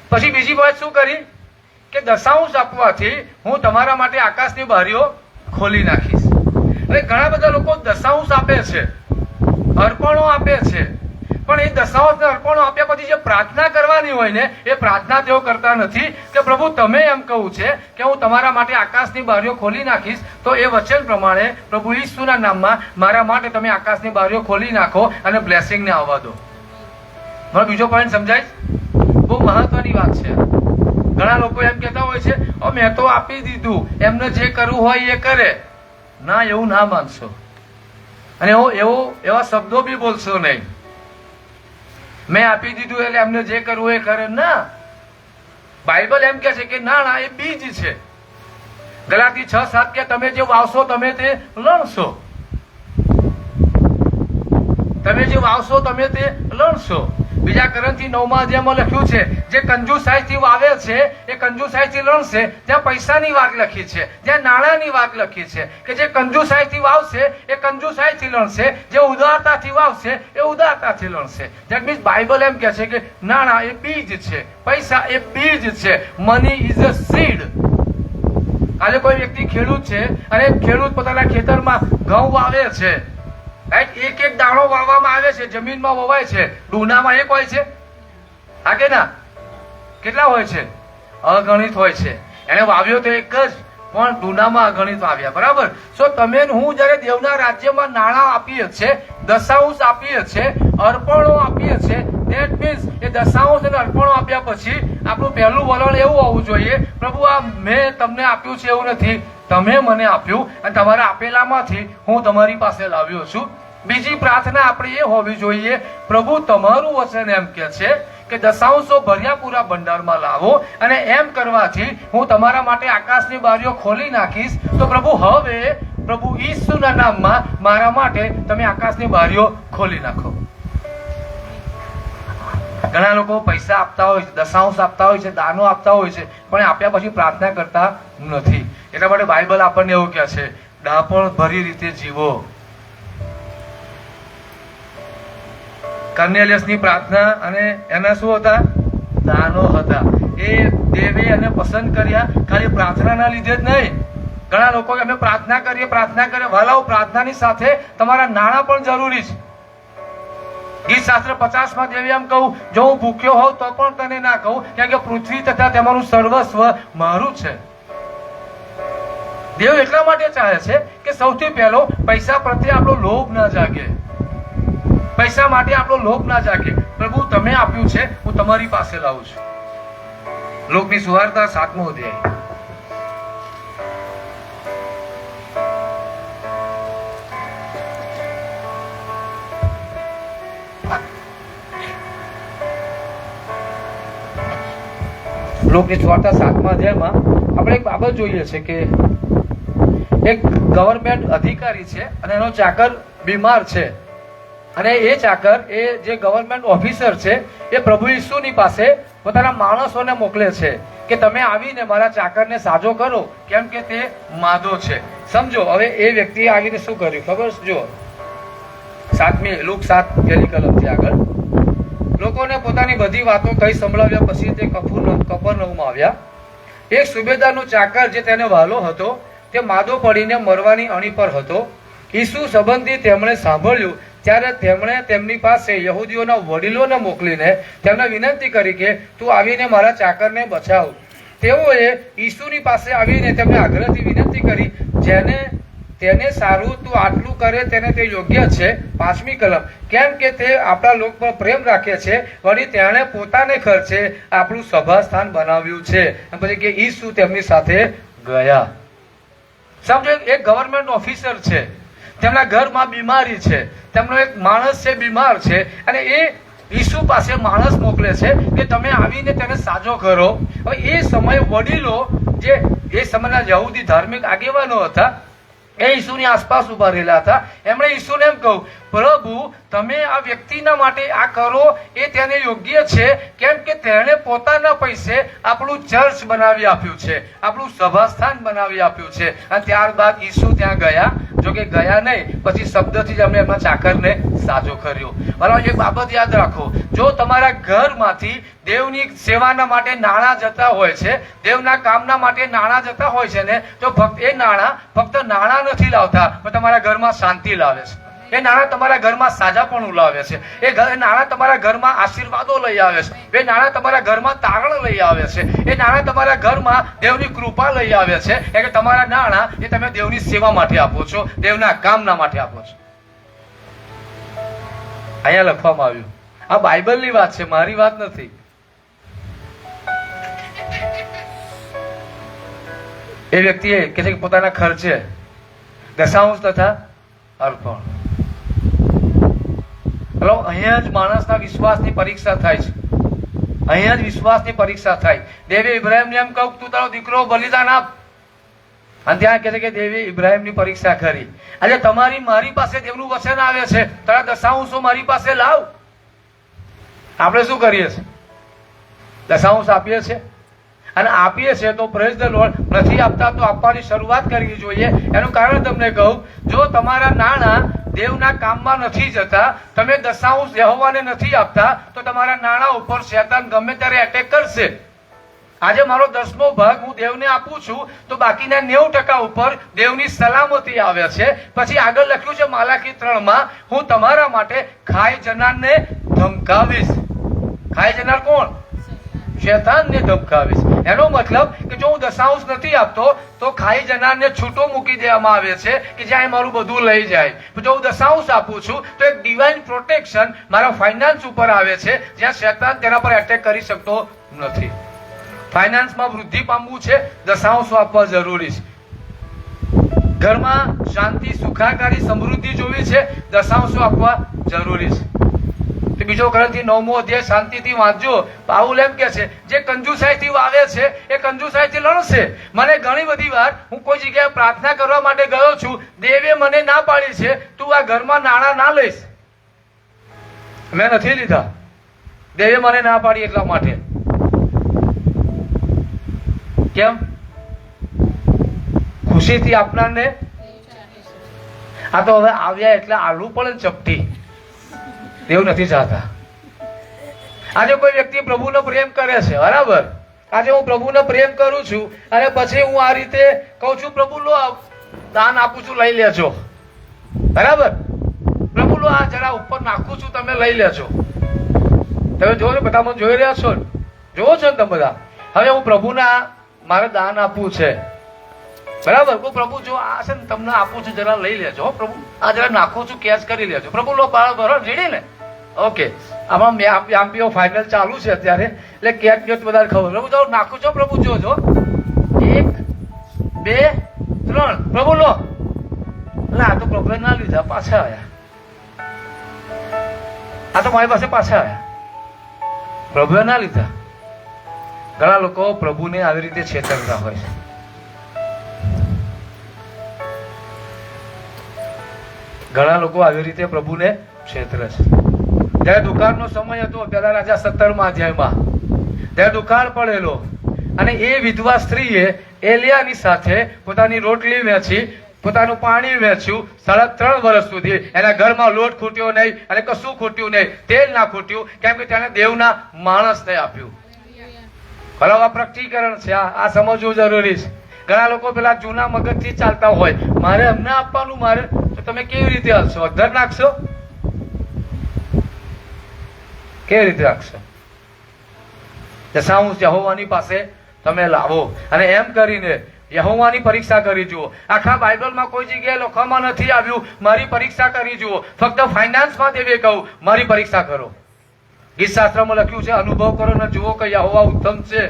પછી બીજી વાત શું કરી કે દશાંશ આપવાથી હું તમારા માટે આકાશની બારીઓ ખોલી નાખીશ. હવે ઘણા બધા લોકો દશાંશ આપે છે, અર્પણો આપે છે, પણ એ દશાંશ અર્પણો આપ્યા પછી જે પ્રાર્થના કરવાની હોય ને એ પ્રાર્થના તેઓ કરતા નથી કે પ્રભુ તમે એમ કહું છે કે હું તમારા માટે આકાશની બારીઓ ખોલી નાખીશ, તો એ વચન પ્રમાણે પ્રભુ ઈસુના નામમાં મારા માટે તમે આકાશની બારીઓ ખોલી નાખો અને બ્લેસિંગને આવવા દો. મને બીજો પોઈન્ટ સમજાય? બહુ મહત્વની વાત છે. ઘણા લોકો એમ કહેતા હોય છે મેં તો આપી દીધું, એમને જે કરવું હોય એ કરે. ના, એવું ના માનશો અને એવા શબ્દો બી બોલશો નહીં. મેં આપી દીધું એટલે એમને જે કરવું એ કરે ના. બાઇબલ એમ કે છે કે ના એ બીજ છે. ગલાતી 6:7 કે તમે જે વાવશો તમે તે લણશો. તમે જે વાવશો તમે તે લણશો. બીજા કરંથી 9મા અધ્યાયમાં લખ્યું છે જે કંજુસાઈથી વાવે છે એ કંજુસાઈથી લણશે. ત્યાં પૈસાની વાત લખી છે, જ્યાં નાણાંની વાત લખી છે કે જે કંજુસાઈથી વાવશે એ કંજુસાઈથી લણશે, જે ઉદારતાથી વાવશે એ ઉદારતાથી લણશે. ધેટ મીન્સ બાઇબલ એમ કહે છે કે નાણાં એ બીજ છે, પૈસા એ બીજ છે. Money is a seed. આજે કોઈ વ્યક્તિ ખેડૂત છે અને ખેડૂત પોતાના ખેતરમાં ઘઉં વાવે છે. એક એક દાણો વાવવામાં આવે છે, જમીનમાં વવાય છે. ડૂનામાં એક હોય છે, હા કે ના? કેટલા હોય છે? અગણિત હોય છે. એને વાવ્યો તો એક જ, પણ ડૂનામાં અગણિત વાવ્યા. બરાબર. સો તમે હું જયારે દેવના રાજ્યમાં નાણાં આપીએ છીએ, દશાંશ આપીએ છીએ, અર્પણો આપીએ છીએ, ધેટ મીન્સ એ દશાંશ અને અર્પણો આપ્યા પછી આપણું પહેલું વલણ એવું હોવું જોઈએ પ્રભુ આ મેં તમને આપ્યું છે એવું નથી, તમે મને આપ્યું અને તમારા આપેલામાંથી હું તમારી પાસે લાવ્યો છું. બીજી પ્રાર્થના આપણે એ હોવી જોઈએ પ્રભુ તમારું વચન એમ કે છે કે દશાંશો ભર્યા પૂરા ભંડારમાં લાવો, અને એમ કરવાથી હું તમારા માટે આકાશની બારીઓ ખોલી નાખીશ. તો પ્રભુ હવે પ્રભુ ઈસુના નામમાં મારા માટે તમે આકાશની બારીઓ ખોલી નાખો. ઘણા લોકો પૈસા આપતા હોય છે, દશાંશ આપતા હોય છે, દાનો આપતા હોય છે, પણ આપ્યા પછી પ્રાર્થના કરતા નથી. એટલા માટે બાઇબલ આપણને એવું કહે છે ડાપણ ભરી રીતે જીવો. કર્નેલિયસની પ્રાર્થના અને એના શું હતા? દાનો હતા. એ દેવે એને પસંદ કર્યા ખાલી પ્રાર્થનાના લીધે જ નહીં. ઘણા લોકો અમે પ્રાર્થના કરીએ વાલાઓ, પ્રાર્થનાની સાથે તમારા નાણાં પણ જરૂરી છે. ગીત શાસ્ત્ર 50માં દેવી એમ કહું જો હું ભૂખ્યો હોઉં તો પણ તને ના કહું, કારણ કે પૃથ્વી તથા તેમાંનું સર્વસ્વ મારું છે. દેવ એટલા માટે ચાહે છે કે સૌથી પહેલો પૈસા પ્રત્યે આપણો લોભ ના જાગે. પૈસા માટે આપણો લોભ ના જાગે. પ્રભુ તમે આપ્યું છે, હું તમારી પાસે લાવું છું. લોકની સુવાર્તા 7મો અધ્યાય. લોકની સુવાર્તા 7મા અધ્યાયમાં આપણે એક બાબત જોઈએ છે કે એક ગવર્મેન્ટ અધિકારી છે અને એનો ચાકર બીમાર છે, અને એ ચાકર એ જે ગવર્મેન્ટ ઓફિસર છે એ પ્રભુ ઈસુની પાસે પોતાના માણસોને મોકલે છે કે તમે આવીને મારા ચાકરને સાજો કરો, કેમ કે તે માદો છે. સમજો, હવે એ વ્યક્તિએ આવીને શું કર્યું ખબર? જો 7મી લુક 7 પહેલી કલમથી આગળ લોકોને પોતાની બધી વાતો કઈ સંભળાવ્યા પછી તે કફરનહૂમ આવ્યા. એક સુબેદારનો ચાકર જે તેને વહાલો હતો તે માદો પડીને મરવાની અણી પર હતો. ઈસુ સંબંધી તેમણે સાંભળ્યું ત્યારે તેમણે તેમની પાસે યહૂદીઓના વડીલોને મોકલીને તેમને વિનંતી કરી કે તું આવીને મારા ચાકરને બચાવ. તેઓએ ઈસુની પાસે આવીને તેમને આગ્રહથી વિનંતી કરી, તેને સારું તું આટલું કરે તેને તે યોગ્ય છે. 5મી કલમ. કેમ કે તે આપણા લોક પર પ્રેમ રાખે છે, વળી તેણે પોતાને ખર્ચે આપણું સભાસ્થાન બનાવ્યું છે. પછી કે ઈસુ તેમની સાથે ગયા. સમજો, એક ગવર્મેન્ટ ઓફિસર છે, તેમના ઘરમાં બીમારી છે, તેમનો એક માણસ છે બીમાર છે, અને એ ઈસુ પાસે માણસ મોકલે છે કે તમે આવીને તેને સાજો કરો. હવે એ સમયે વડીલો જે એ સમયના યહૂદી ધાર્મિક આગેવાનો હતા એ ઈસુની આસપાસ ઉભા રહેલા હતા. એમણે ઈસુને એમ કહ્યું, પ્રભુ તમે આ વ્યક્તિના માટે આ કરો એ તેને યોગ્ય છે, કેમ કે તેણે પોતાના પૈસે આપણું ચર્ચ બનાવી આપ્યું છે, આપણું સભાસ્થાન બનાવી આપ્યું છે. અને ત્યારબાદ ઈસુ ત્યાં ગયા. જો કે ગયા નહીં, પછી શબ્દથી જ એમણે એમના ચાકરને સાજો કર્યો. બરાબર, એક બાબત યાદ રાખો, જો તમારા ઘરમાંથી દેવની સેવાના માટે નાણાં જતા હોય છે, દેવના કામના માટે નાણાં જતા હોય છે ને, તો એ નાણાં ફક્ત નાણાં નથી લાવતા, પણ તમારા ઘરમાં શાંતિ લાવે છે. એ નાણાં તમારા ઘરમાં સાજાપણું લાવે છે. એ નાણાં તમારા ઘરમાં આશીર્વાદો લઈ આવે છે. એ નાણાં તમારા ઘરમાં તારણ લઈ આવે છે. એ નાણાં તમારા ઘરમાં દેવની કૃપા લઈ આવે છે. એટલે તમારા નાણાં એ તમે દેવની સેવા માટે આપો છો, દેવના કામના માટે આપો છો. અહીંયા લખવામાં આવ્યું, આ બાઇબલની વાત છે, મારી વાત નથી. એ વ્યક્તિએ કે છે કે પોતાના ખર્ચે દશાંશ તથા અર્પણ. અહીંયા જ માણસના વિશ્વાસની પરીક્ષા થાય છે. અહીંયા જ વિશ્વાસની પરીક્ષા થાય. દેવે ઇબ્રાહિમને એમ કહ્યું, તું તારો દીકરો બલિદાન આપ, અને ત્યાં કહે છે કે દેવે ઇબ્રાહિમની પરીક્ષા કરી. આજે મારી પાસે દેવનું વચન આવે છે, તારા દશાંશો મારી પાસે લાવ. આપણે શું કરીએ છીએ? દશાંશ આપીએ છીએ, અને આપીએ છીએ તો પ્રેઝ ધ લોર્ડ. નથી આપતા તો આપવાની શરૂઆત કરવી જોઈએ. એનું કારણ તમને કહું, જો તમારા નાણાં દેવના કામમાં નથી જતા, તમે દશાંશ યહોવાને નથી આપતા, તો તમારા નાણાં ઉપર શૈતાન ગમે ત્યારે એટેક કરશે. આજે મારો 10મો ભાગ હું દેવને આપું છું, તો બાકીના 90% ઉપર દેવની સલામતી આવે છે. પછી આગળ લખ્યું છે માલાકી 3માં, હું તમારા માટે ખાઈ જનારને ધમકાવીશ. ખાઈ જનાર કોણ? શૈતાનને ધમકાવીશ. એનો મતલબ કે જો હું દશાંશ નથી આપતો તો ખાઈ જનારને છૂટો મૂકી દેવામાં આવે છે કે જ્યાં મારું બધું લઈ જાય. જો હું દશાંશ આપું છું તો એક ડિવાઇન પ્રોટેક્શન મારા ફાઇનાન્સ ઉપર આવે છે, જ્યાં શૈતાન તેના પર એટેક કરી શકતો નથી. ફાઇનાન્સમાં વૃદ્ધિ પામવું છે, દશાંશો આપવા જરૂરી છે. ઘરમાં શાંતિ, સુખાકારી, સમૃદ્ધિ જોવી છે, દશાંશો આપવા જરૂરી છે. બીજો ગ્રંથથી 9મો અધ્યાય શાંતિથી વાંચજો. પાઉલ એમ કે છે, જે કંજુસાઈથી વાવે છે એ કંજુસાઈથી લણશે. મને ઘણી બધી વાર હું કોઈ જગ્યાએ પ્રાર્થના કરવા માટે ગયો છું, દેવે મને ના પાડી છે, તું આ ઘરમાં નાણાં ના લઈશ. મેં નથી લીધા, દેવે મને ના પાડી એટલા માટે. કેમ? ખુશીથી આપનારને. આ તો હવે આવ્યા એટલે આલવું પડે ચપટી. દેવ નથી ચાહતા. આજે કોઈ વ્યક્તિ પ્રભુનો પ્રેમ કરે છે, બરાબર? આજે હું પ્રભુનો પ્રેમ કરું છું અને પછી હું આ રીતે કહું છું, પ્રભુ લો દાન આપું છું, લઈ લેજો, બરાબર? પ્રભુ લો આ જરા ઉપર નાખું છું, તમે લઈ લેજો. તમે જો ને, બધા મને જોઈ રહ્યા છો, જોવો છો ને તમે બધા. હવે હું પ્રભુના મારે દાન આપવું છે, બરાબર. કોઈ પ્રભુ જો આ છે ને તમને આપું છું, જરા લઈ લેજો પ્રભુ, આ જરા નાખું છું, કેચ કરી લેજો પ્રભુ. લો બરાબર રેડી ને? ઓકે. આમાં આંબીઓ ફાઇનલ ચાલુ છે અત્યારે, એટલે કેચ કેચ બધા ખબર. પ્રભુ જો નાખું છો, પ્રભુ જોજો. 1 2 3 પ્રભુ લો. એટલે આ તો પ્રભુ ના લીધા, પાછા આવ્યા. આ તો મારી પાસે પાછા આવ્યા, પ્રભુએ ના લીધા. ઘણા લોકો પ્રભુને આવી રીતે છેતરતા હોય છે. ઘણા લોકો આવી રીતે પ્રભુને છેતરે છે. ત્યારે દુકાળનો સમય હતો, પેલા રાજા 17મા અધ્યાયમાં. ત્યારે દુકાળ પડેલો અને એ વિધવા સ્ત્રીએ એલિયાની સાથે પોતાની રોટલી વેચી, પોતાનું પાણી વેચ્યું. 3.5 વર્ષ સુધી એના ઘરમાં લોટ ખૂટ્યો નહીં અને કશું ખૂટ્યું નહીં, તેલ ના ખૂટ્યું, કેમ કે તેને દેવના માણસને આપ્યું. બરાબર. પ્રકટીકરણ છે, આ સમજવું જરૂરી છે. ઘણા લોકો પેલા જૂના મગજથી ચાલતા હોય, મારે અમને આપવાનું, મારે. તો તમે કેવી રીતે હલશો? અધર નાખશો? કેવી રીતે રાખશો? દશાંશ યહોવાની પાસે તમે લાવો અને એમ કરીને યહોવાની પરીક્ષા કરી જુઓ. આખા બાઇબલમાં કોઈ જગ્યાએ લખવામાં નથી આવ્યું મારી પરીક્ષા કરી જુઓ. ફક્ત ફાઇનાન્સમાં દેવે કહ્યું મારી પરીક્ષા કરો. ગીત શાસ્ત્રમાં લખ્યું છે અનુભવ કરો ને જુઓ કે યહોવા ઉત્તમ છે.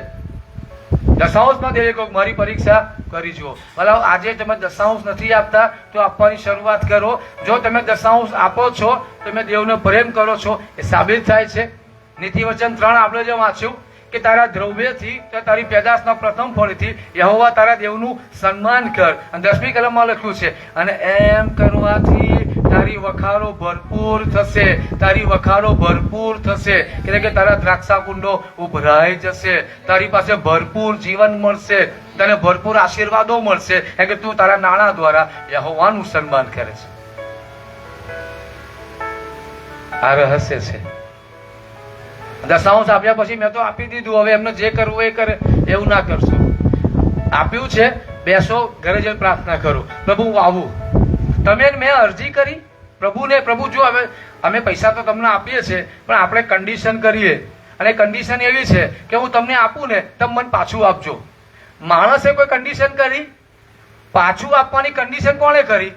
દશાંશમાં દેવે કહ્યું મારી પરીક્ષા કરી જુઓ. બરાબર. આજે તમે દશાંશ નથી આપતા તો આપવાની શરૂઆત કરો. જો તમે દશાંશ આપો છો, તમે દેવને પ્રેમ કરો છો, એ સાબિત થાય છે. નીતિવચન 3 આપણે જે વાંચ્યું કે તારા દ્રવ્યથી, તારી પેદાશના પ્રથમ ફળથી યહોવા તારા દેવનું સન્માન કર. અને 10મી કલમમાં લખ્યું છે અને એમ કરવાથી તારી વખારો ભરપૂર થશે. તારી વખારો ભરપૂર થશે એટલે કે તારા દ્રાક્ષા કુંડો ઉભરાઈ જશે. તારી પાસે ભરપૂર જીવન મળશે, તને ભરપૂર આશીર્વાદો મળશે, એટલે કે તું તારા નાણાં દ્વારા યહોવાનું સન્માન કરે છે. આ રહસ્ય છે. દશાંશ આપ્યા પછી મેં તો આપી દીધું, હવે એમને જે કરવું એ કરે, એવું ના કરશો. આપ્યું છે, બેસો, ઘરે જઈને પ્રાર્થના કરો, પ્રભુ હું આવું. તમે મેં અરજી કરી પ્રભુને, પ્રભુ જો હવે અમે પૈસા તો તમને આપીએ છીએ, પણ આપણે કન્ડિશન કરીએ, અને કન્ડિશન એવી છે કે હું તમને આપું ને તમે મને પાછું આપજો. માણસે કોઈ કન્ડિશન કરી? પાછું આપવાની કન્ડિશન કોણે કરી?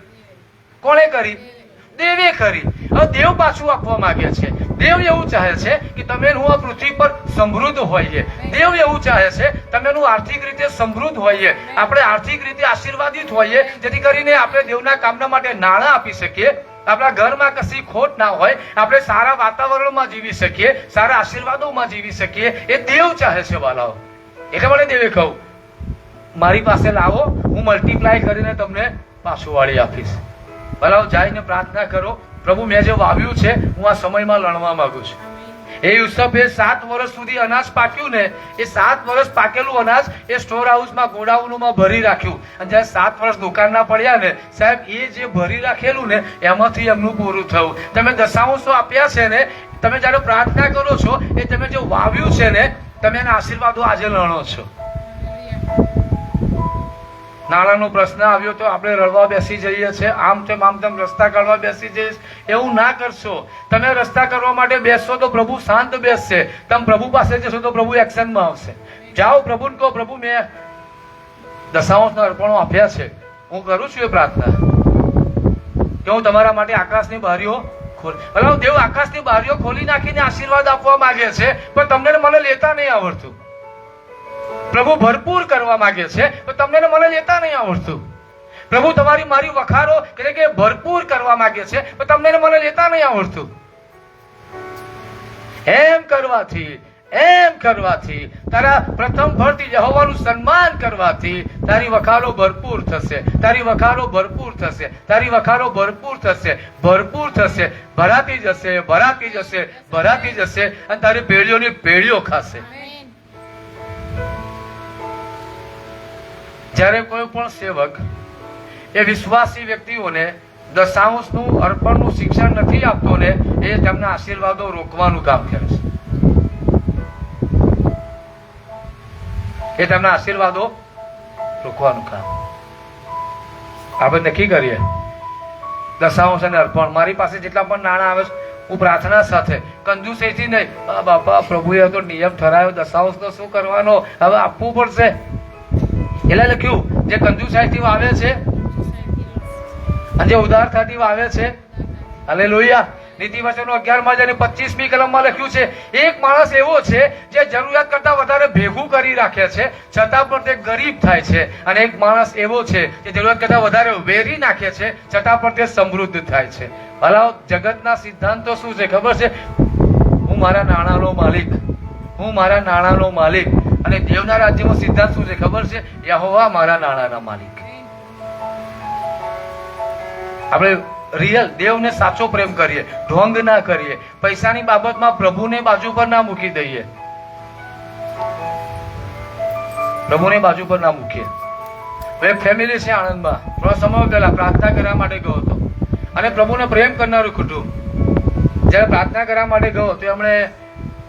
કોણે કરી? દેવે કરી. હવે દેવ પાછું આપવા માંગે છે. દેવ એવું ચાહે છે કે તમે હું આ પૃથ્વી પર સમૃદ્ધ હોઈએ. દેવ એવું ચાહે છે તમે આર્થિક રીતે સમૃદ્ધ હોઈએ, આપણે આર્થિક રીતે આશીર્વાદિત હોઈએ, જેથી કરીને આપણે દેવના કામના માટે નાણાં આપી શકીએ, આપણા ઘરમાં કશી ખોટ ના હોય, આપણે સારા વાતાવરણમાં જીવી શકીએ, સારા આશીર્વાદોમાં જીવી શકીએ. એ દેવ ચાહે છે વાલાઓ. એટલે મને દેવે કહું મારી પાસે લાવો, હું મલ્ટીપ્લાય કરીને તમને પાછું વાળી આપીશ. વાલાઓ જઈને પ્રાર્થના કરો, પ્રભુ મેં જે વાવ્યું છે હું આ સમયમાં લણવા માંગુ છું. એ યુસુફે 7 વર્ષ સુધી અનાજ પાક્યું ને, એ 7 વર્ષ પાકેલું અનાજ એ સ્ટોર હાઉસમાં, ગોડાઉનમાં ભરી રાખ્યું. અને જયારે 7 વર્ષ દુકાનના પડ્યા ને સાહેબ, એ જે ભરી રાખેલું ને એમાંથી એમનું પૂરું થયું. તમે દશાંશો આપ્યા છે ને, તમે જયારે પ્રાર્થના કરો છો, એ તમે જે વાવ્યું છે ને, તમે એના આશીર્વાદો આજે લણો છો. નાણાંનો પ્રશ્ન આવ્યો તો આપણે રડવા બેસી જઈએ છીએ, આમ તેમ રસ્તા કાઢવા બેસી જઈએ. એવું ના કરશો. તમે રસ્તા કરવા માટે બેસશો તો પ્રભુ શાંત બેસશે. તમે પ્રભુ પાસે જશો તો પ્રભુ એક્શનમાં આવશે. જાઓ પ્રભુને કહો પ્રભુ મેં દશાંશના અર્પણો આપ્યા છે, હું કરું છું એ પ્રાર્થના કે હું તમારા માટે આકાશની બારીઓ ખોલી. ભલા દેવ આકાશની બારીઓ ખોલી નાખીને આશીર્વાદ આપવા માંગે છે, પણ તમને મને લેતા નહીં આવડતું. પ્રભુ ભરપૂર કરવા માંગે છે, તો તમને મને લેતા નહીં આવડતું. પ્રભુ તમારી મારી વખારો એટલે કે ભરપૂર કરવા માંગે છે, તો તમને મને લેતા નહીં આવડતું. એમ કરવાથી તારા પ્રથમ ફળથી યહોવાનું સન્માન કરવાથી તારી વખારો ભરપૂર થશે. તારી વખારો ભરપૂર થશે. તારી વખારો ભરપૂર થશે. ભરપૂર થશે. ભરાતી જશે, ભરાતી જશે, ભરાતી જશે, અને તારી પેઢીઓની પેઢીઓ ખાશે. જ્યારે કોઈ પણ સેવક એ વિશ્વાસી વ્યક્તિઓને દશાંશનું અર્પણનું શિક્ષણ નથી આપતો ને, એ તેમના આશીર્વાદો રોકવાનું કામ કરે છે. એ તેમના આશીર્વાદો રોકવાનું કામ આપણે નક્કી કરીએ. દશાંશ અને અર્પણ, મારી પાસે જેટલા પણ નાણાં આવે છે, હું પ્રાર્થના સાથે, કંજુસાઈથી નહીં. બાપા પ્રભુએ તો નિયમ ઠરાયો દશાંશ તો શું કરવાનો, હવે આપવું પડશે. એટલે લખ્યું જે કંજુસાઈથી વાવે છે અને જે ઉદારતાથી વાવે છે, હાલેલુયા. નીતિ વચનો 11 અને 25મી કલમમાં લખ્યું છે, એક માણસ એવો છે જે જરૂરિયાત કરતા વધારે ભેગું કરી રાખે છે છતાં પણ તે ગરીબ થાય છે, અને એક માણસ એવો છે જે જરૂરિયાત કરતા વધારે વેરી નાખે છે છતાં પણ તે સમૃદ્ધ થાય છે. ભલા જગતના સિદ્ધાંતો શું છે ખબર છે? હું મારા નાણાંનો માલિક, હું મારા નાણાંનો માલિક. અને દેવના રાજ્યમાં સિદ્ધાંત શું છે ખબર છે? યહોવા મારા નાણાંના માલિક. આપણે રિયલ દેવને સાચો પ્રેમ કરીએ, ઢોંગ ના કરીએ. પૈસાની બાબતમાં પ્રભુને બાજુ પર ના મૂકી દઈએ, પ્રભુને બાજુ પર ના મૂકીએ. એક ફેમિલી છે આણંદમાં, થોડા સમય પહેલા પ્રાર્થના કરવા માટે ગયો હતો, અને પ્રભુને પ્રેમ કરનારું કુટુંબ. જયારે પ્રાર્થના કરવા માટે ગયો તો એમણે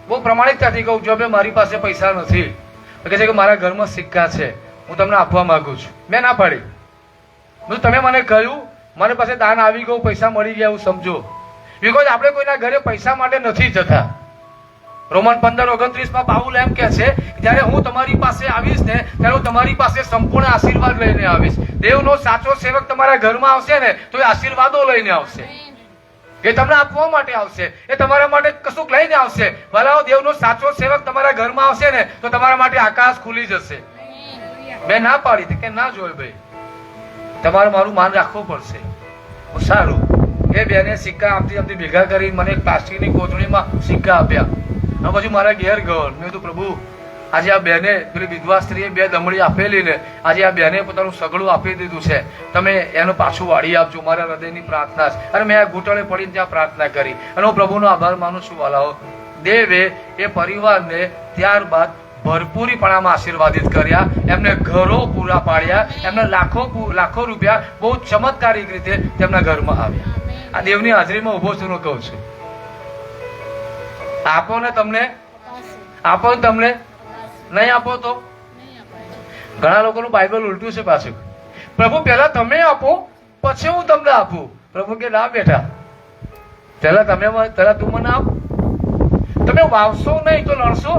બહુ પ્રમાણિકતાથી કહું, જો બે મારી પાસે પૈસા નથી, કહે છે કે મારા ઘરમાં સિક્કા છે, હું તમને આપવા માંગુ છું. મેં ના પાડી. તમે મને કહ્યું મારી પાસે દાન આવી ગયું, પૈસા મળી ગયા એવું સમજો. બીકોઝ આપણે કોઈના ઘરે પૈસા માટે નથી જતા. રોમન 15:29 પાઉલ એમ કે છે, જયારે હું તમારી પાસે આવીશ ને ત્યારે હું તમારી પાસે સંપૂર્ણ આશીર્વાદ લઈને આવીશ. દેવનો સાચો સેવક તમારા ઘરમાં આવશે ને તો એ આશીર્વાદો લઈને આવશે, એ તમને આપવા માટે આવશે, એ તમારા માટે કશુંક લઈને આવશે. ભલા દેવનો સાચો સેવક તમારા ઘરમાં આવશે ને તો તમારા માટે આકાશ ખુલી જશે. મેં ના પાડી કે ના જોય ભાઈ, તમારે મારું માન રાખવું પડશે. સારું, એ બેને સિક્કા આમથી આમથી ભેગા કરી મને એક પ્લાસ્ટિકની કોથળીમાં સિક્કા આપ્યા. અને પછી મારા ઘેર ગયો. મેં કીધું પ્રભુ, આજે આ બેને પેલી વિધવા સ્ત્રીએ 2 દમડી આપેલી ને આજે આ બેને પોતાનું સગડું આપી દીધું છે, તમે એનું પાછું વાળી આપજો, મારા હૃદયની પ્રાર્થના છે. અને મેં આ ઘૂંટણે પડીને ત્યાં પ્રાર્થના કરી, અને હું પ્રભુનો આભાર માનું છું. વાલાઓ, દેવે એ પરિવારને ત્યારબાદ ભરપૂરીપણામાં આશીર્વાદિત કર્યા, એમને ઘરો પૂરા પાડ્યા, એમને લાખો રૂપિયા બહુ ચમત્કારિક રીતે તેમના ઘરમાં આવ્યા. આ દેવની હાજરીમાં ઉભો છું, હું કહું છું, આપો ને તમને, આપો ને તમને, નહીં આપો તો. ઘણા લોકોનું બાઇબલ ઉલટું છે પાછું. પ્રભુ પહેલા તમે આપો પછી હું તમને આપું. પ્રભુ કે ના બેઠા, પહેલા તું મને આપ. તમે વાવશો નહીં તો લણશો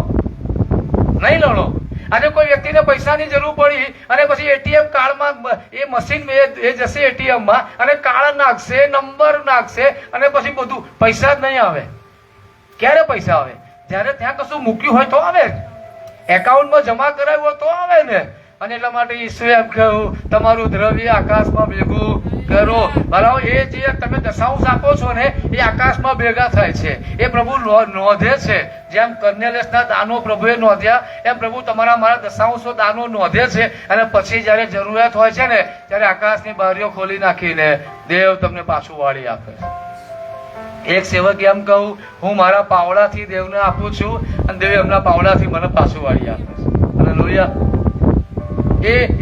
નહીં, લણો. આજે કોઈ વ્યક્તિને પૈસાની જરૂર પડી અને પછી એટીએમ કાર્ડમાં એ મશીન એ જશે એટીએમમાં અને કાર્ડ નાખશે, નંબર નાખશે, અને પછી બધું પૈસા જ નહીં આવે. ક્યારે પૈસા આવે? જયારે ત્યાં કશું મૂક્યું હોય તો આવે, એકાઉન્ટમાં જમા કરાવ્યું હોય તો આવે ને. અને એટલા માટે ઈશ્વરે એમ કહ્યું, તમારું દ્રવ્ય આકાશમાં ભેગું કરો. ભલાઓ, એ જે તમે દશાંશ આપો છો ને એ આકાશમાં ભેગા થાય છે, એ પ્રભુ નોંધે છે. જેમ કર્નેલિયસના દાનો પ્રભુએ નોંધ્યા એમ પ્રભુ તમારા મારા દશાંશો દાનો નોંધે છે. અને પછી જયારે જરૂરિયાત હોય છે ને ત્યારે આકાશની બારીઓ ખોલી નાખીને દેવ તમને પાછું વાળી આપે છે. એક સેવક એમ કહું, હું મારા પાવડાથી દેવને આપું છું અને દેવ એમના પાવડાથી મને પાછું વાળી આપે છે. અને લોહિયા,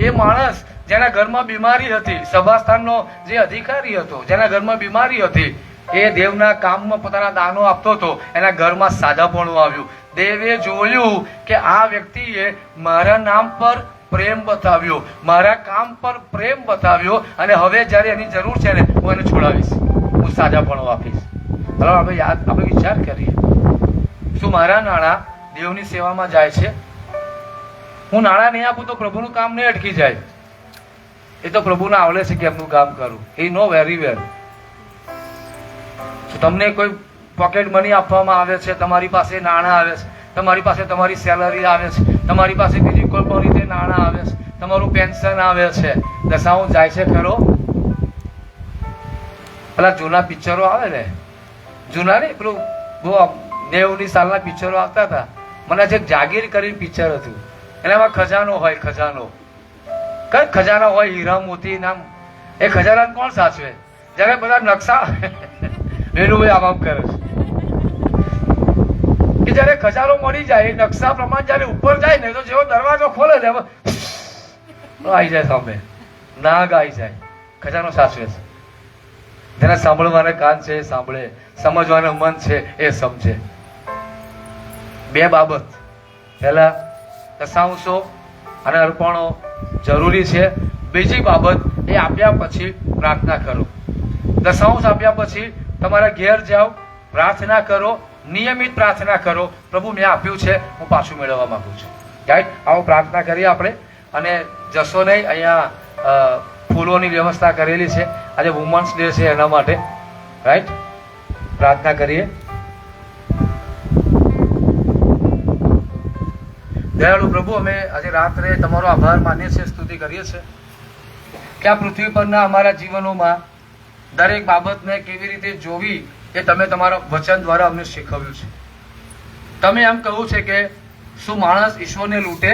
એ માણસ જેના ઘરમાં બીમારી હતી, સભાસ્થાનનો જે અધિકારી હતો, જેના ઘરમાં બીમારી હતી, એ દેવના કામમાં પોતાના દાનો આપતો હતો, એના ઘરમાં સાજાપણું આવ્યું. દેવે જોયું કે આ વ્યક્તિએ મારા નામ પર પ્રેમ બતાવ્યો, મારા કામ પર પ્રેમ બતાવ્યો, અને હવે જયારે એની જરૂર છે ને હું એને છોડાવીશ, હું સાજાપણું આપીશ. હવે આપણે વિચાર કરીએ, શું મારા નાણાં દેવની સેવામાં જાય છે? હું નાણાં નહીં આપું તો પ્રભુનું કામ નહીં અટકી જાય. એ તો પ્રભુને આવડે છે કે એમનું કામ કરું. એ નો વેરી વેલ. તમને કોઈ પોકેટ મની આપવામાં આવે છે, તમારી પાસે નાણાં આવે છે, તમારી પાસે તમારી સેલરી આવે છે, તમારી પાસે બીજી કોઈ પણ રીતે નાણાં આવે છે, તમારું પેન્શન આવે છે, દશાંશ જાય છે ખરો? પેલા જૂના પિક્ચરો આવે ને, જૂના ને પેલું બહુ 90ની સાલના પિક્ચરો આવતા હતા. મને એક જાગીર કરીને પિક્ચર હતું, એનામાં ખજાનો હોય, ખજાનો કઈ ખજાના હોય, હીરા મોતી નામ. એ ખજાના કોણ સાચવે? જયારે બધા નકશા વેલુભાઈ આમ કરે છે કે જયારે ખજાનો મળી જાય, નકશા પ્રમાણે જયારે ઉપર જાય ને તો જેવો દરવાજો ખોલે ને આવી જાય સામે, નાગ આવી જાય. ખજાનો સાચવે છે. જેને સાંભળવાના કાન છે એ સાંભળે, સમજવાનું મન છે એ સમજે. 2 બાબત, પહેલા દશાંશો અને અર્પણો જરૂરી છે. બીજી બાબત, એ આપ્યા પછી પ્રાર્થના કરો. દશાંશ આપ્યા પછી તમારા ઘેર જાઓ, પ્રાર્થના કરો, નિયમિત પ્રાર્થના કરો. પ્રભુ મેં આપ્યું છે, હું પાછું મેળવવા માંગુ છું. રાઈટ? આવો પ્રાર્થના કરીએ આપણે. અને જશો નહીં. અહીંયા ફૂલોની વ્યવસ્થા કરેલી છે. આજે વુમન્સ ડે છે એના માટે, રાઈટ? પ્રાર્થના કરીએ. દયાળુ પ્રભુ, અમે આજે રાત્રે તમારો આભાર માનીએ છીએ, સ્તુતિ કરીએ છીએ કે આ પૃથ્વી પરના અમારા જીવનોમાં દરેક બાબતને કેવી રીતે જોવી એ તમે તમારા વચન દ્વારા અમને શીખવ્યું છે. તમે એમ કહ્યું છે કે શું માણસ ઈશ્વરને લૂંટે,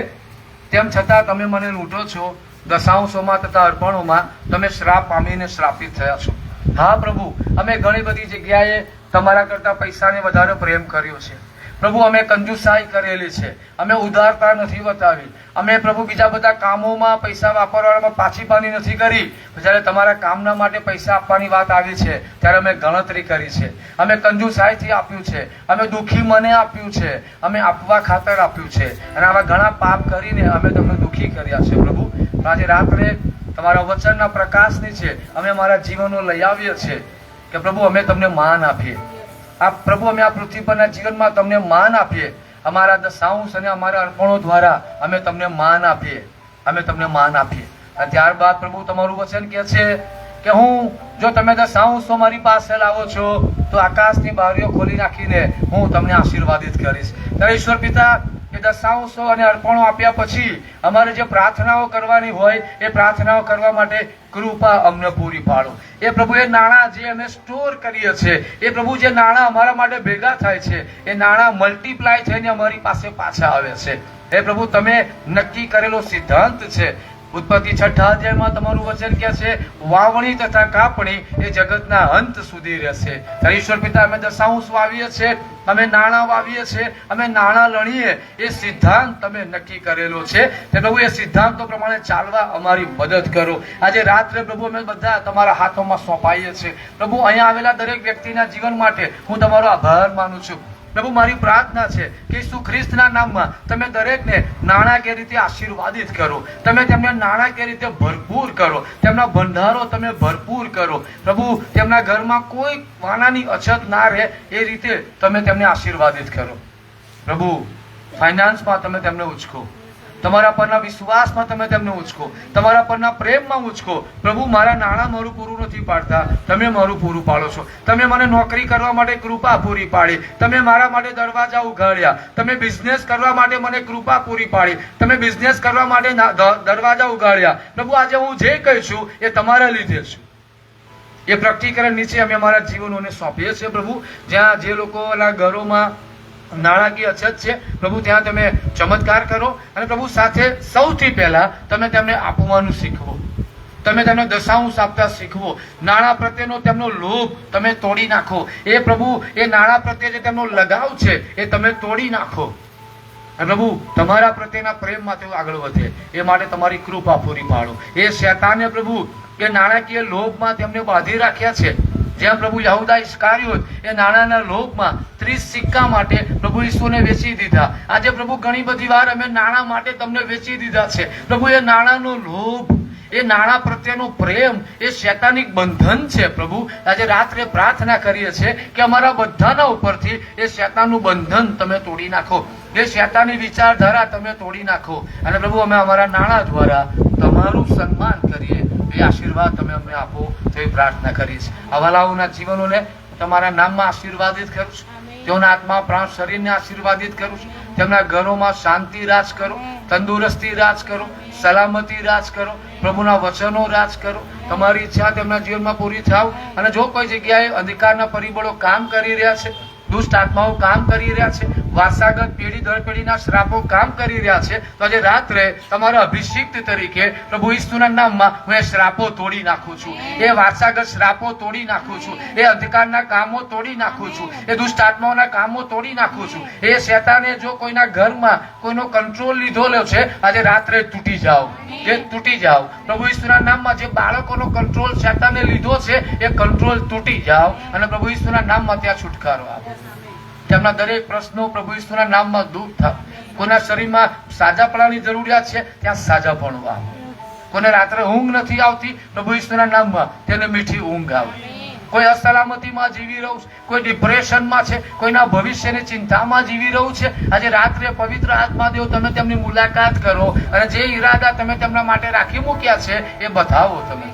તેમ છતાં તમે મને લૂંટો છો. દશાંશોમાં તથા અર્પણોમાં તમે શ્રાપ પામીને શ્રાપિત થયા છો. હા પ્રભુ, અમે ઘણી બધી જગ્યાએ તમારા કરતા પૈસાને વધારે પ્રેમ કર્યો છે પ્રભુ. અમે કંજુસાઈ કરેલી છે, અમે ઉદારતા નથી બતાવી, અમે પ્રભુ બીજા બધા કામોમાં પૈસા વાપરવામાં પાછીપાની નથી કરી. જ્યારે તમારા કામના માટે પૈસા આપવાની વાત આવી છે ત્યારે અમે ગણતરી કરી છે, અમે કંજુસાઈથી આપ્યું છે, અમે દુઃખી મને આપ્યું છે, અમે આપવા ખાતર આપ્યું છે, અને આવા ઘણા પાપ કરીને અમે તમને દુઃખી કર્યા છે પ્રભુ. આજે રાત્રે તમારા વચનના પ્રકાશની છે અમે અમારા જીવનો લઈ આવીએ છીએ કે પ્રભુ અમે તમને માન આપીએ. આ પ્રભુ અમે આ પૃથ્વી પરના જીવનમાં તમને માન આપીએ. અમારા દશાંશ અને અમારા અર્પણો દ્વારા અમે તમને માન આપીએ, અમે તમને માન આપીએ. અને ત્યારબાદ પ્રભુ તમારું વચન કહે છે કે હું જો તમે દશાંશો મારી પાસે લાવો છો તો આકાશની બારીઓ ખોલી નાખીને હું તમને આશીર્વાદિત કરીશ. ત્યારે ઈશ્વર પિતા, એ દશાંશો અને અર્પણો આપ્યા પછી અમારે જે પ્રાર્થનાઓ કરવાની હોય એ પ્રાર્થનાઓ કરવા માટે કૃપા અમને પૂરી પાડો. એ પ્રભુ એ નાણાં જે અમે સ્ટોર કરીએ છીએ, એ પ્રભુ જે નાણાં અમારા માટે ભેગા થાય છે એ નાણાં મલ્ટીપ્લાય થઈને અમારી પાસે પાછા આવે છે. એ પ્રભુ તમે નક્કી કરેલો સિદ્ધાંત છે. ઉત્પત્તિ 6 અધ્યાયમાં તમારું વચન કહે છે વાવણી તથા કાપણી એ જગતના અંત સુધી રહેશે. ત્યારે ઈશ્વર પિતા, અમે દશાંશ વાવીએ છીએ, અમે નાણાં વાવીએ છીએ, અમે નાણાં લણીએ, એ સિદ્ધાંત તમે નક્કી કરેલો છે. તે પ્રભુ એ સિદ્ધાંતો પ્રમાણે ચાલવા અમારી મદદ કરો. આજે રાત્રે પ્રભુ અમે બધા તમારા હાથોમાં સોંપાઈએ છીએ પ્રભુ. અહીંયા આવેલા દરેક વ્યક્તિના જીવન માટે હું તમારો આભાર માનું છું પ્રભુ. મારી પ્રાર્થના છે કે ઈસુ ખ્રિસ્તના નામમાં તમે દરેકને નાણાકીય રીતે આશીર્વાદિત કરો, તમે તેમને નાણાકીય રીતે ભરપૂર કરો, તેમના ભંડારો તમે ભરપૂર કરો પ્રભુ. તેમના ઘરમાં કોઈ વાનાની અછત ના રહે એ રીતે તમે તેમને આશીર્વાદિત કરો પ્રભુ. ફાઇનાન્સમાં તમે તેમને ઉચકો, તમારા પરના વિશ્વાસમાં તમે તેમને ઉચકો, તમારા પરના પ્રેમમાં ઉચકો પ્રભુ. મારા નાણાં મારું પૂરું નથી પાડતા, તમે મારું પૂરું પાડો છો. તમે મને નોકરી કરવા માટે કૃપા પૂરી પાડી, તમે મારા માટે દરવાજા ઉઘાડ્યા, તમે બિઝનેસ કરવા માટે મને કૃપા પૂરી પાડી, તમે બિઝનેસ કરવા માટે દરવાજા ઉઘાડ્યા પ્રભુ. આજે હું જે કહું છું એ તમારા લીધે છું. એ પ્રકટીકરણ નીચે અમે અમારા જીવનોને સોંપીએ છીએ પ્રભુ. જ્યાં જે લોકોના ઘરોમાં નાણાકીય અછત છે પ્રભુ, ત્યાં તમે ચમત્કાર કરો. અને પ્રભુ સાથે સૌથી પહેલા તમે તેમને આપવાનું શીખવો, તમે તેમને દશાંશ આપતા શીખવો. નાણાં પ્રત્યેનો તેમનો લોભ તમે તોડી નાખો. એ પ્રભુ એ નાણાં પ્રત્યે જે તેમનો લગાવ છે એ તમે તોડી નાખો. પ્રભુ તમારા પ્રત્યેના પ્રેમમાં તેઓ આગળ વધે એ માટે તમારી કૃપા પૂરી પાડો. એ શૈતાને પ્રભુ એ નાણાકીય લોભમાં તેમને બાંધી રાખ્યા છે. જેમ પ્રભુ યહૂદા ઇસ્કારિયોત એ નાણાંના લોભમાં 30 સિક્કા માટે પ્રભુ ઈસુને વેચી દીધા. આજે પ્રભુ ઘણી બધી વાર અમે નાણાં માટે તમને વેચી દીધા છે પ્રભુ. એ નાણાંનો લોભ, એ નાણાં પ્રત્યેનો પ્રેમ એ શૈતાનિક બંધન છે પ્રભુ. આજે રાત્રે પ્રાર્થના કરીએ છીએ કે અમારા બધાના ઉપરથી એ શૈતાનનું બંધન તમે તોડી નાખો, એ શૈતાની વિચારધારા તમે તોડી નાખો. અને પ્રભુ અમે અમારા નાણાં દ્વારા તમારું સન્માન કરીએ, એ આશીર્વાદ તમે અમને આપો તેવી પ્રાર્થના કરીશ. અવાલાઓના જીવનોને તમારા નામમાં આશીર્વાદિત કરું છું. તેઓના આત્મા પ્રાણ શરીરને આશીર્વાદિત કરું છું. તેમના ઘરોમાં શાંતિ રાજ કરો, તંદુરસ્તી રાજ કરો, સલામતી રાજ કરો, પ્રભુના વચનો રાજ કરો. તમારી ઈચ્છા તેમના જીવનમાં પૂરી થાવ. અને જો કોઈ જગ્યાએ અંધકારના પરિબળો કામ કરી રહ્યા છે, દુષ્ટ આત્માઓ કામ કરી રહ્યા છે, વારસાગત પેઢી દર પેઢીના શ્રાપો કામ કરી રહ્યા છે, તો આજે રાત્રે તમારા અભિષિક્ત તરીકે પ્રભુ ઈસુના નામમાં હું એ શ્રાપો તોડી નાખું છું, એ વારસાગત શ્રાપો તોડી નાખું છું, એ અંધકારના કામો તોડી નાખું છું, એ દુષ્ટ આત્માઓના કામો તોડી નાખું છું. એ શૈતાને જો કોઈના ઘરમાં કોઈનો કંટ્રોલ લીધો છે, આજે રાત્રે તૂટી જાઓ, એ તૂટી જાઓ પ્રભુ ઈસુના નામમાં. જે બાળકોનો કંટ્રોલ શૈતાને લીધો છે એ કંટ્રોલ તૂટી જાઓ અને પ્રભુ ઈસુના નામમાં ત્યાં છુટકારો આપો. તેમના દરેક પ્રશ્નો પ્રભુ ઈસુના નામમાં દૂર થાવ. કોના શરીરમાં સાજાપણાની જરૂરિયાત છે ત્યાં સાજાપણું આવે. કોને રાત્રે ઊંઘ નથી આવતી, પ્રભુ ઈસુના નામમાં તેને મીઠી ઊંઘ આવે. કોઈ અસલામતીમાં જીવી રહ્યું છે, કોઈ ડિપ્રેશનમાં છે, કોઈના ભવિષ્યની ચિંતામાં જીવી રહ્યું છે. આજે રાત્રે પવિત્ર આત્માદેવ તમે તેમની મુલાકાત કરો અને જે ઈરાદા તમે તેમના માટે રાખી મૂક્યા છે એ બતાવો. તમે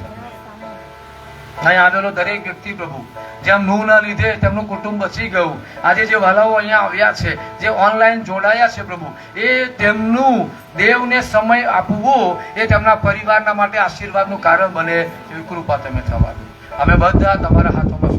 અહીં આવેલો દરેક વ્યક્તિ પ્રભુ, જેમ નૂહના લીધે તેમનું કુટુંબ બચી ગયું, આજે જે વાલાઓ અહીંયા આવ્યા છે, જે ઓનલાઈન જોડાયા છે પ્રભુ, એ તેમનું દેવને સમય આપવો એ તેમના પરિવારના માટે આશીર્વાદનું કારણ બને એવી કૃપા તમે થવા દો. અમે બધા તમારા હાથોમાં